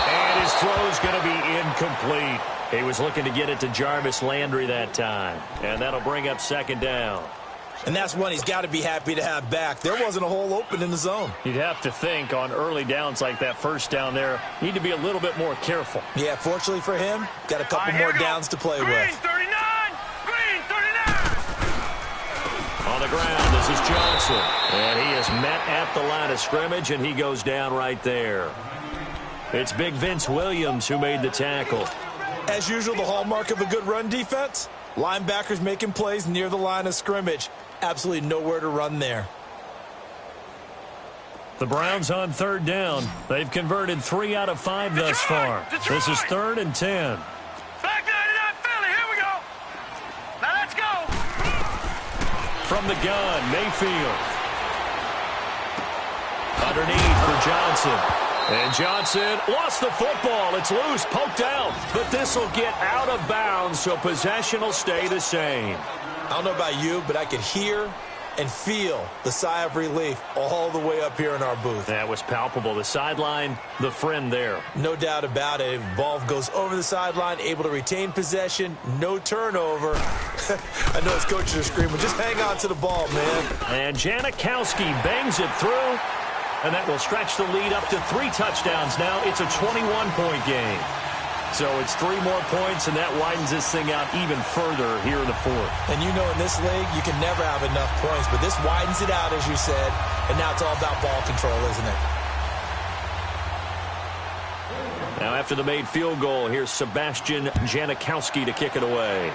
And his throw's going to be incomplete. He was looking to get it to Jarvis Landry that time. And that'll bring up 2nd down. And that's one he's got to be happy to have back. There wasn't a hole open in the zone. You'd have to think on early downs like that 1st down there, need to be a little bit more careful. Yeah, fortunately for him, got a couple more downs to play Green, with. 39! Green, 39! On the ground, this is Johnson. And he is met at the line of scrimmage, and he goes down right there. It's big Vince Williams who made the tackle. As usual, the hallmark of a good run defense, linebackers making plays near the line of scrimmage. Absolutely nowhere to run there. The Browns on 3rd down. They've converted 3 out of 5 thus far. This is 3rd and 10. Back 99 Philly, here we go. Now let's go. From the gun, Mayfield. Underneath for Johnson. And Johnson lost the football. It's loose, poked out. But this will get out of bounds, so possession will stay the same. I don't know about you, but I could hear and feel the sigh of relief all the way up here in our booth. That was palpable. The sideline, the friend there. No doubt about it. Ball goes over the sideline, able to retain possession, no turnover. I know his coaches are screaming, just hang on to the ball, man. And Janikowski bangs it through. And that will stretch the lead up to 3 touchdowns now. It's a 21-point game. So it's 3 more points, and that widens this thing out even further here in the 4th. And you know in this league, you can never have enough points. But this widens it out, as you said. And now it's all about ball control, isn't it? Now after the made field goal, here's Sebastian Janikowski to kick it away.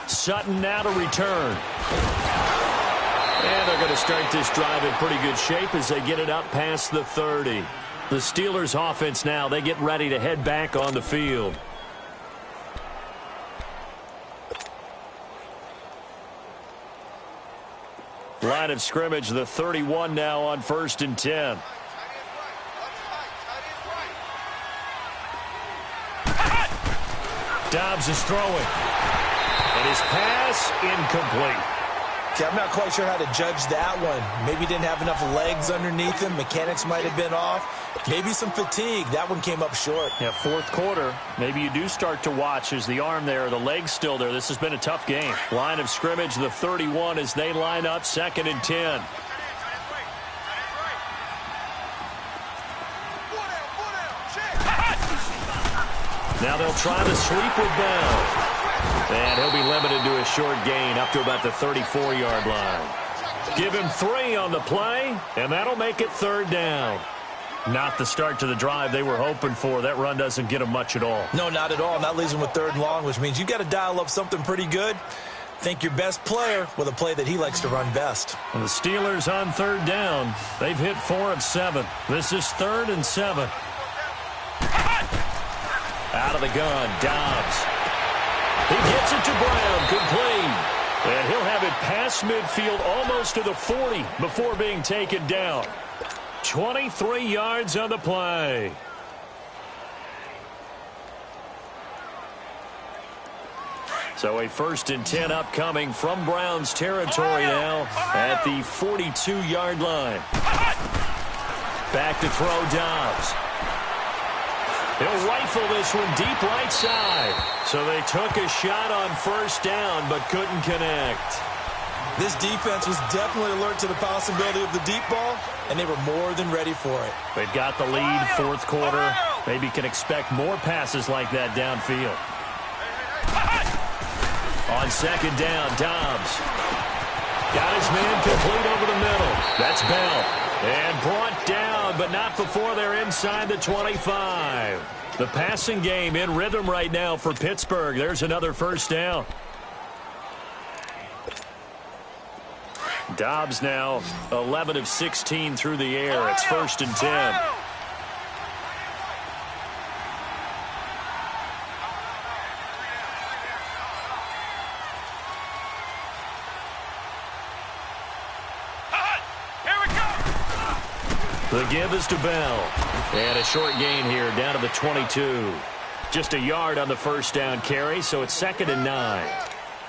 Sutton now to return. And they're going to start this drive in pretty good shape as they get it up past the 30. The Steelers offense now, they get ready to head back on the field. Line of scrimmage, the 31 now on 1st and 10. Dobbs is throwing. And his pass incomplete. Okay, I'm not quite sure how to judge that one. Maybe he didn't have enough legs underneath him. Mechanics might have been off. Maybe some fatigue. That one came up short. Yeah, fourth quarter. Maybe you do start to watch as the arm there, the leg's still there. This has been a tough game. Line of scrimmage, the 31 as they line up 2nd and 10. Now they'll try the sweep with Bell. And he'll be limited to a short gain up to about the 34-yard line. Give him 3 on the play, and that'll make it 3rd down. Not the start to the drive they were hoping for. That run doesn't get them much at all. No, not at all. And that leaves them with 3rd and long, which means you've got to dial up something pretty good. Think your best player with a play that he likes to run best. And the Steelers on 3rd down. They've hit 4 of 7. This is 3rd and 7. Out of the gun, Dobbs. He gets it to Brown, complete. And he'll have it past midfield almost to the 40 before being taken down. 23 yards on the play. So a 1st and 10 upcoming from Browns territory now at the 42-yard line. Back to throw Dobbs. He'll rifle this one deep right side. So they took a shot on 1st down but couldn't connect. This defense was definitely alert to the possibility of the deep ball, and they were more than ready for it. They've got the lead, 4th quarter. Maybe can expect more passes like that downfield. On 2nd down, Dobbs. Got his man complete over the middle. That's Bell. And brought down, but not before they're inside the 25. The passing game in rhythm right now for Pittsburgh. There's another 1st down. Dobbs now 11 of 16 through the air. It's 1st and 10. The give is to Bell. And a short gain here down to the 22. Just a yard on the 1st down carry, so it's 2nd and 9.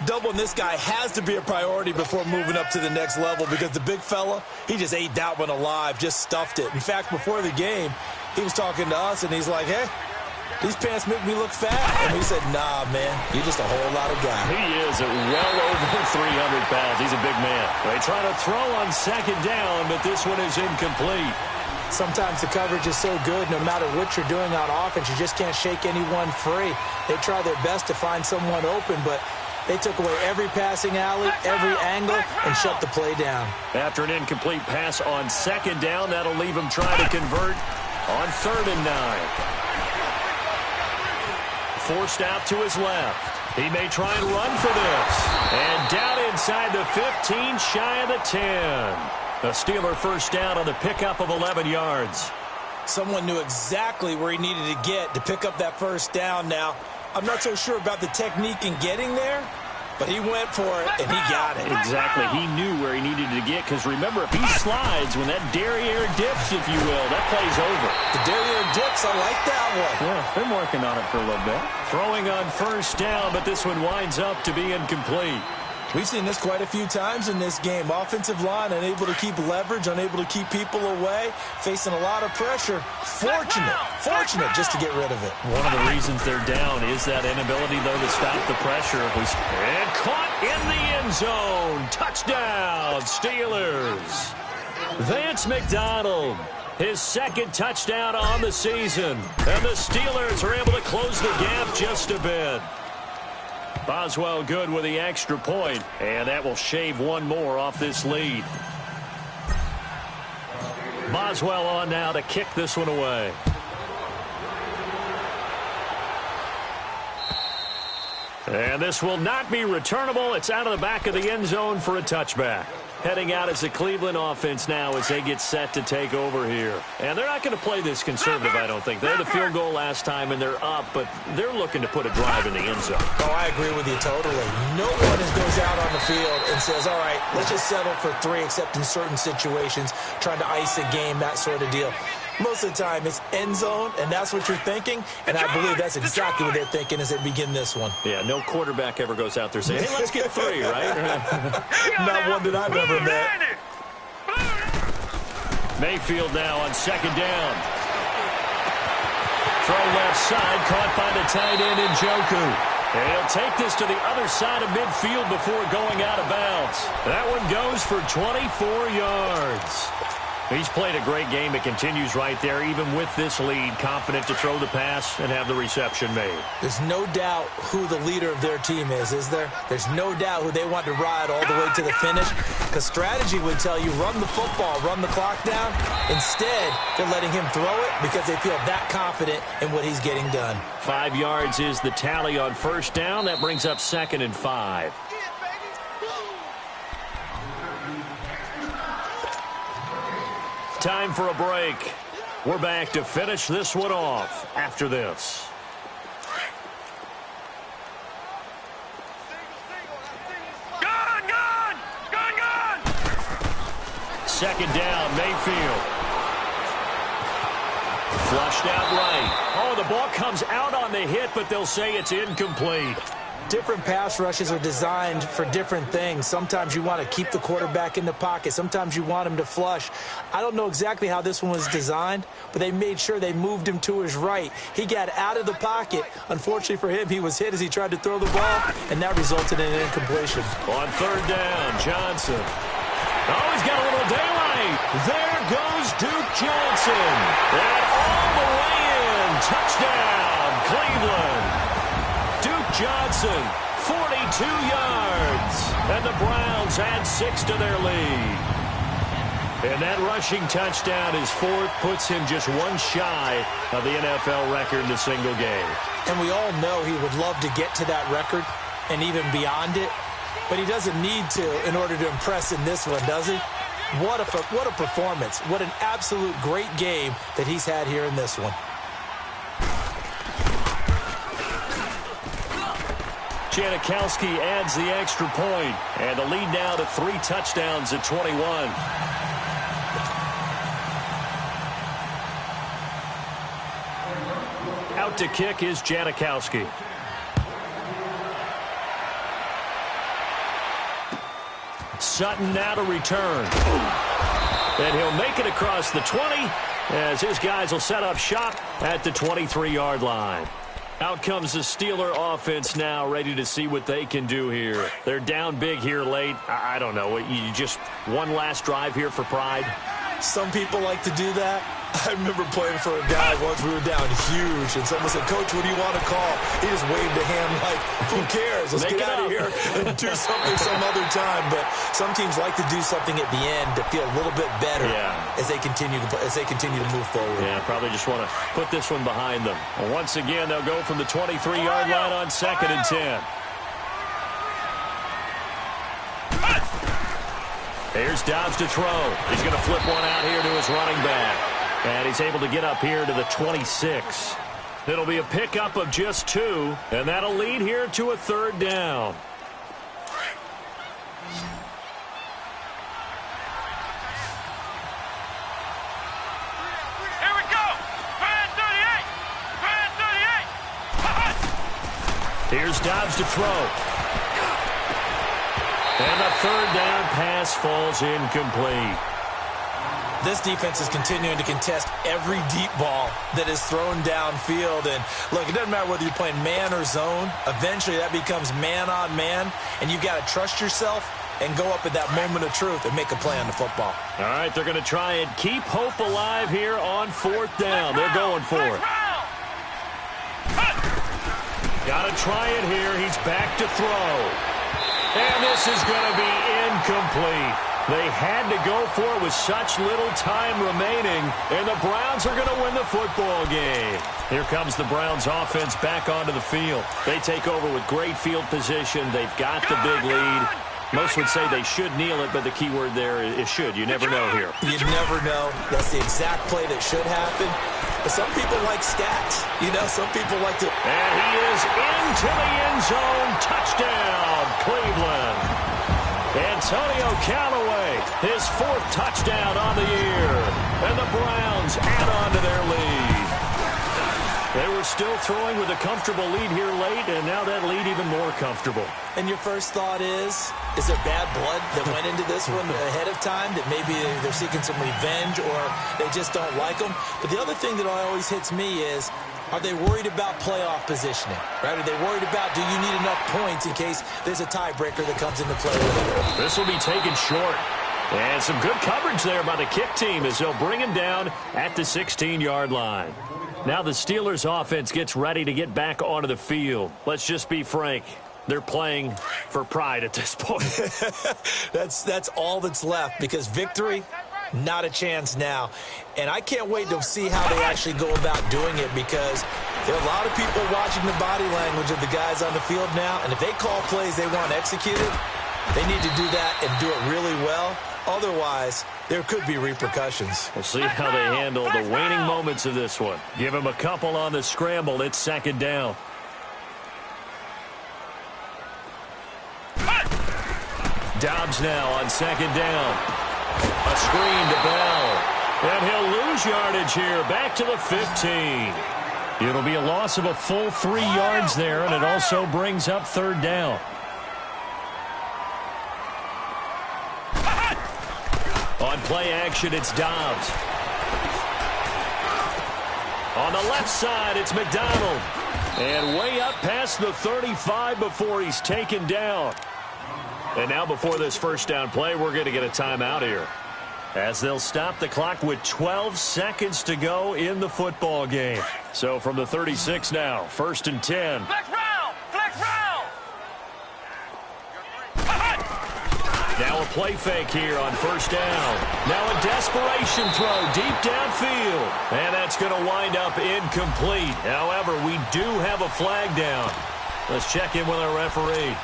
Doubling this guy has to be a priority before moving up to the next level because the big fella, he just ate that one alive, just stuffed it. In fact, before the game, he was talking to us, and he's like, hey, these pants make me look fat. And we said, nah, man, you're just a whole lot of guy. He is at well over 300 pounds. He's a big man. They try to throw on 2nd down, but this one is incomplete. Sometimes the coverage is so good, no matter what you're doing on offense, you just can't shake anyone free. They try their best to find someone open, but they took away every passing alley, every angle, and shut the play down. After an incomplete pass on 2nd down, that'll leave him trying to convert on 3rd and 9. Forced out to his left. He may try and run for this. And down inside the 15, shy of the 10. The Steeler 1st down on the pickup of 11 yards. Someone knew exactly where he needed to get to pick up that 1st down now. I'm not so sure about the technique in getting there, but he went for it, and he got it. Exactly. He knew where he needed to get, because remember, if he slides, when that derriere dips, if you will, that play's over. The derriere dips, I like that one. Yeah, been working on it for a little bit. Throwing on 1st down, but this one winds up to be incomplete. We've seen this quite a few times in this game. Offensive line unable to keep leverage, unable to keep people away, facing a lot of pressure. Fortunate just to get rid of it. One of the reasons they're down is that inability, though, to stop the pressure. And caught in the end zone. Touchdown, Steelers. Vance McDonald, his 2nd touchdown on the season. And the Steelers are able to close the gap just a bit. Boswell good with the extra point, and that will shave one more off this lead. Boswell on now to kick this one away. And this will not be returnable. It's out of the back of the end zone for a touchback. heading out as the Cleveland offense now as they get set to take over here. And they're not going to play this conservative, I don't think. They had the field goal last time, and they're up, but they're looking to put a drive in the end zone. Oh, I agree with you totally. No one goes out on the field and says, all right, let's just settle for 3, except in certain situations, trying to ice a game, that sort of deal. Most of the time, it's end zone, and that's what you're thinking, and I believe that's exactly what they're thinking as they begin this one. Yeah, no quarterback ever goes out there saying, hey, let's get 3, right? Not one that I've ever met. Mayfield now on second down. Throw left side, caught by the tight end Njoku. And he'll take this to the other side of midfield before going out of bounds. That one goes for 24 yards. He's played a great game. It continues right there, even with this lead, confident to throw the pass and have the reception made. There's no doubt who the leader of their team is there? There's no doubt who they want to ride all the way to the finish. Because strategy would tell you, run the football, run the clock down. Instead, they're letting him throw it because they feel that confident in what he's getting done. 5 yards is the tally on first down. That brings up 2nd and 5. Time for a break. We're back to finish this one off after this. Gone! Second down, Mayfield. Flushed out right. Oh, the ball comes out on the hit, but they'll say it's incomplete. Different pass rushes are designed for different things. Sometimes you want to keep the quarterback in the pocket. Sometimes you want him to flush. I don't know exactly how this one was designed, but they made sure they moved him to his right. He got out of the pocket. Unfortunately for him, he was hit as he tried to throw the ball, and that resulted in an incompletion. On third down, Johnson. Oh, he's got a little daylight. There goes Duke Johnson. And all the way in. Touchdown, Cleveland. Duke Johnson, 42 yards. And the Browns add 6 to their lead. And that rushing touchdown is 4th, puts him just 1 shy of the NFL record in a single game. And we all know he would love to get to that record and even beyond it. But he doesn't need to in order to impress in this one, does he? What a performance. What an absolute great game that he's had here in this one. Janikowski adds the extra point, and the lead now to 3 touchdowns at 21. Out to kick is Janikowski. Sutton now to return. And he'll make it across the 20 as his guys will set up shop at the 23-yard line. Out comes the Steeler offense now, ready to see what they can do here. They're down big here late. I don't know. You just one last drive here for pride? Some people like to do that. I remember playing for a guy once. We were down huge, and someone said, Coach, what do you want to call? He just waved a hand like, who cares? Let's get out of here and do something some other time. But some teams like to do something at the end to feel a little bit better as they continue to move forward. Yeah, probably just want to put this one behind them. And once again, they'll go from the 23-yard line on 2nd and 10. Here's Dobbs to throw. He's going to flip one out here to his running back. And he's able to get up here to the 26. It'll be a pickup of just 2, and that'll lead here to a 3rd down. Here we go. Grand 38. Here's Dobbs to throw. And the 3rd down pass falls incomplete. This defense is continuing to contest every deep ball that is thrown downfield. And, look, it doesn't matter whether you're playing man or zone. Eventually, that becomes man-on-man, and you've got to trust yourself and go up at that moment of truth and make a play on the football. All right, they're going to try and keep hope alive here on 4th down. They're going for it. Got to try it here. He's back to throw. And this is going to be incomplete. They had to go for it with such little time remaining, and the Browns are going to win the football game. Here comes the Browns offense back onto the field. They take over with great field position. They've got the big lead. Most would say they should kneel it, but the key word there is should. You never know here. You never know. That's the exact play that should happen. But some people like stats. You know, some people like to... And he is into the end zone. Touchdown, Cleveland. Antonio Callaway, his 4th touchdown on the year. And the Browns add on to their lead. They were still throwing with a comfortable lead here late, and now that lead even more comfortable. And your first thought is there bad blood that went into this one ahead of time, that maybe they're seeking some revenge or they just don't like them? But the other thing that always hits me is, are they worried about playoff positioning? Right? Are they worried about, do you need enough points in case there's a tiebreaker that comes into play with it? This will be taken short. And some good coverage there by the kick team as they'll bring him down at the 16-yard line. Now the Steelers offense gets ready to get back onto the field. Let's just be frank. They're playing for pride at this point. That's all that's left, because victory, not a chance now. And I can't wait to see how they actually go about doing it, because there are a lot of people watching the body language of the guys on the field now, and if they call plays they want executed, they need to do that and do it really well. Otherwise, there could be repercussions. We'll see how they handle the waning moments of this one. Give them a couple on the scramble. It's 2nd down. Dobbs now on 2nd down. A screen to Bell. And he'll lose yardage here. Back to the 15. It'll be a loss of a full 3 yards there, and it also brings up 3rd down. On play action, it's Dobbs. On the left side, it's McDonald. And way up past the 35 before he's taken down. And now before this first down play, we're going to get a timeout here, as they'll stop the clock with 12 seconds to go in the football game. So from the 36 now, 1st and 10. Flex round! Flex round! Now a play fake here on 1st down. Now a desperation throw deep downfield. And that's going to wind up incomplete. However, we do have a flag down. Let's check in with our referee.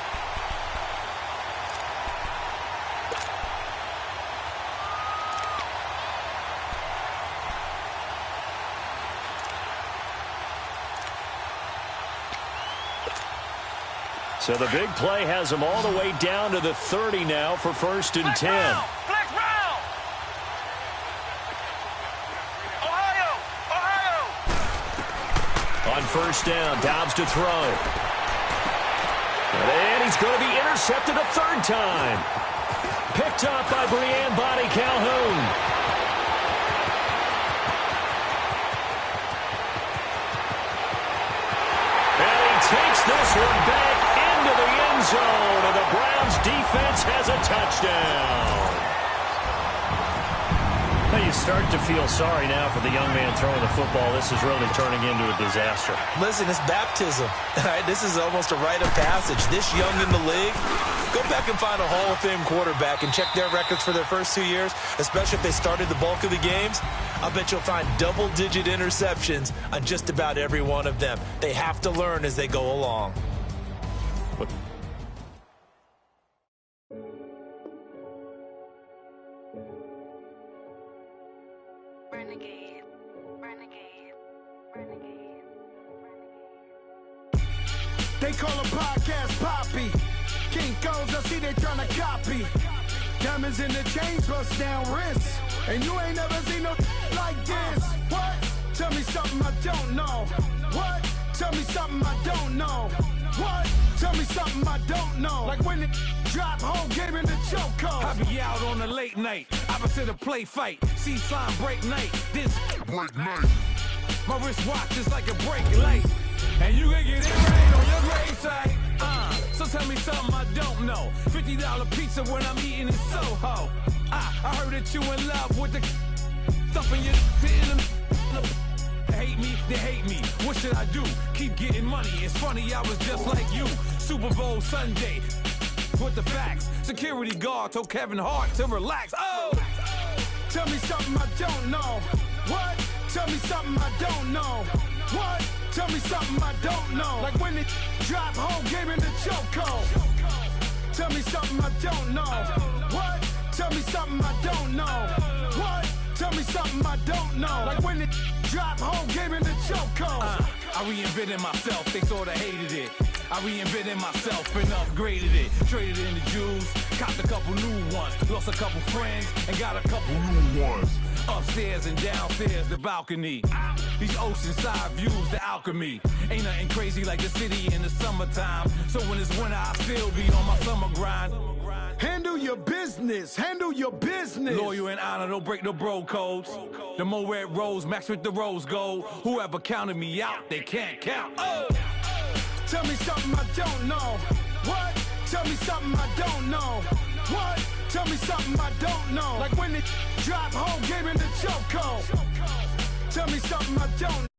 So the big play has them all the way down to the 30 now for 1st and 10. Flex round! Ohio! Ohio! On 1st down, Dobbs to throw. And he's going to be intercepted a 3rd time. Picked up by Brianne Body Calhoun. And he takes this one back into the end zone, and the Browns defense has a touchdown. Now you start to feel sorry now for the young man throwing the football. This is really turning into a disaster. Listen, it's baptism. All right, this is almost a rite of passage. This young in the league, go back and find a Hall of Fame quarterback and check their records for their first 2 years, especially if they started the bulk of the games. I bet you'll find double-digit interceptions on just about every one of them. They have to learn as they go along. Renegade, renegade, renegade, renegade. They call a podcast Poppy. Kinkos, I see they tryna copy. Diamonds in the chains, bust down wrists. And you ain't never seen no like this. What? Tell me something I don't know. What? Tell me something I don't know. What? Tell me something I don't know. Like when it drop, whole game in the chokehold. I be out on a late night, opposite a play fight. See sign break night, this break night. My wristwatch is like a break light. And you can get it right on your grave site. So tell me something I don't know. $50 pizza when I'm eating in Soho. I heard that you in love with the stuff in your hate me, they hate me. What should I do? Keep getting money. It's funny, I was just like you. Super Bowl Sunday with the facts. Security guard told Kevin Hart to relax. Oh! Tell me something I don't know. What? Tell me something I don't know. What? Tell me something I don't know. Like when it drop, whole game in the chokehold. Tell me something I don't know. What? Tell me something I don't know. What? Tell me something I don't know. Like when it drop, whole game in the chokehold. I reinvented myself, they sorta hated it. I reinvented myself and upgraded it. Traded in the Jews, copped a couple new ones. Lost a couple friends and got a couple new ones. Upstairs and downstairs, the balcony. These oceanside views, the alchemy. Ain't nothing crazy like the city in the summertime. So when it's winter, I still be on my summer grind. Handle your business, handle your business. Loyal and honor, don't break the bro codes. The more red rose, max with the rose gold. Whoever counted me out, they can't count. Oh! Tell me something I don't know. What? Tell me something I don't know. What? Tell me something I don't know. Like when it drop, whole game in the chokehold. Tell me something I don't know.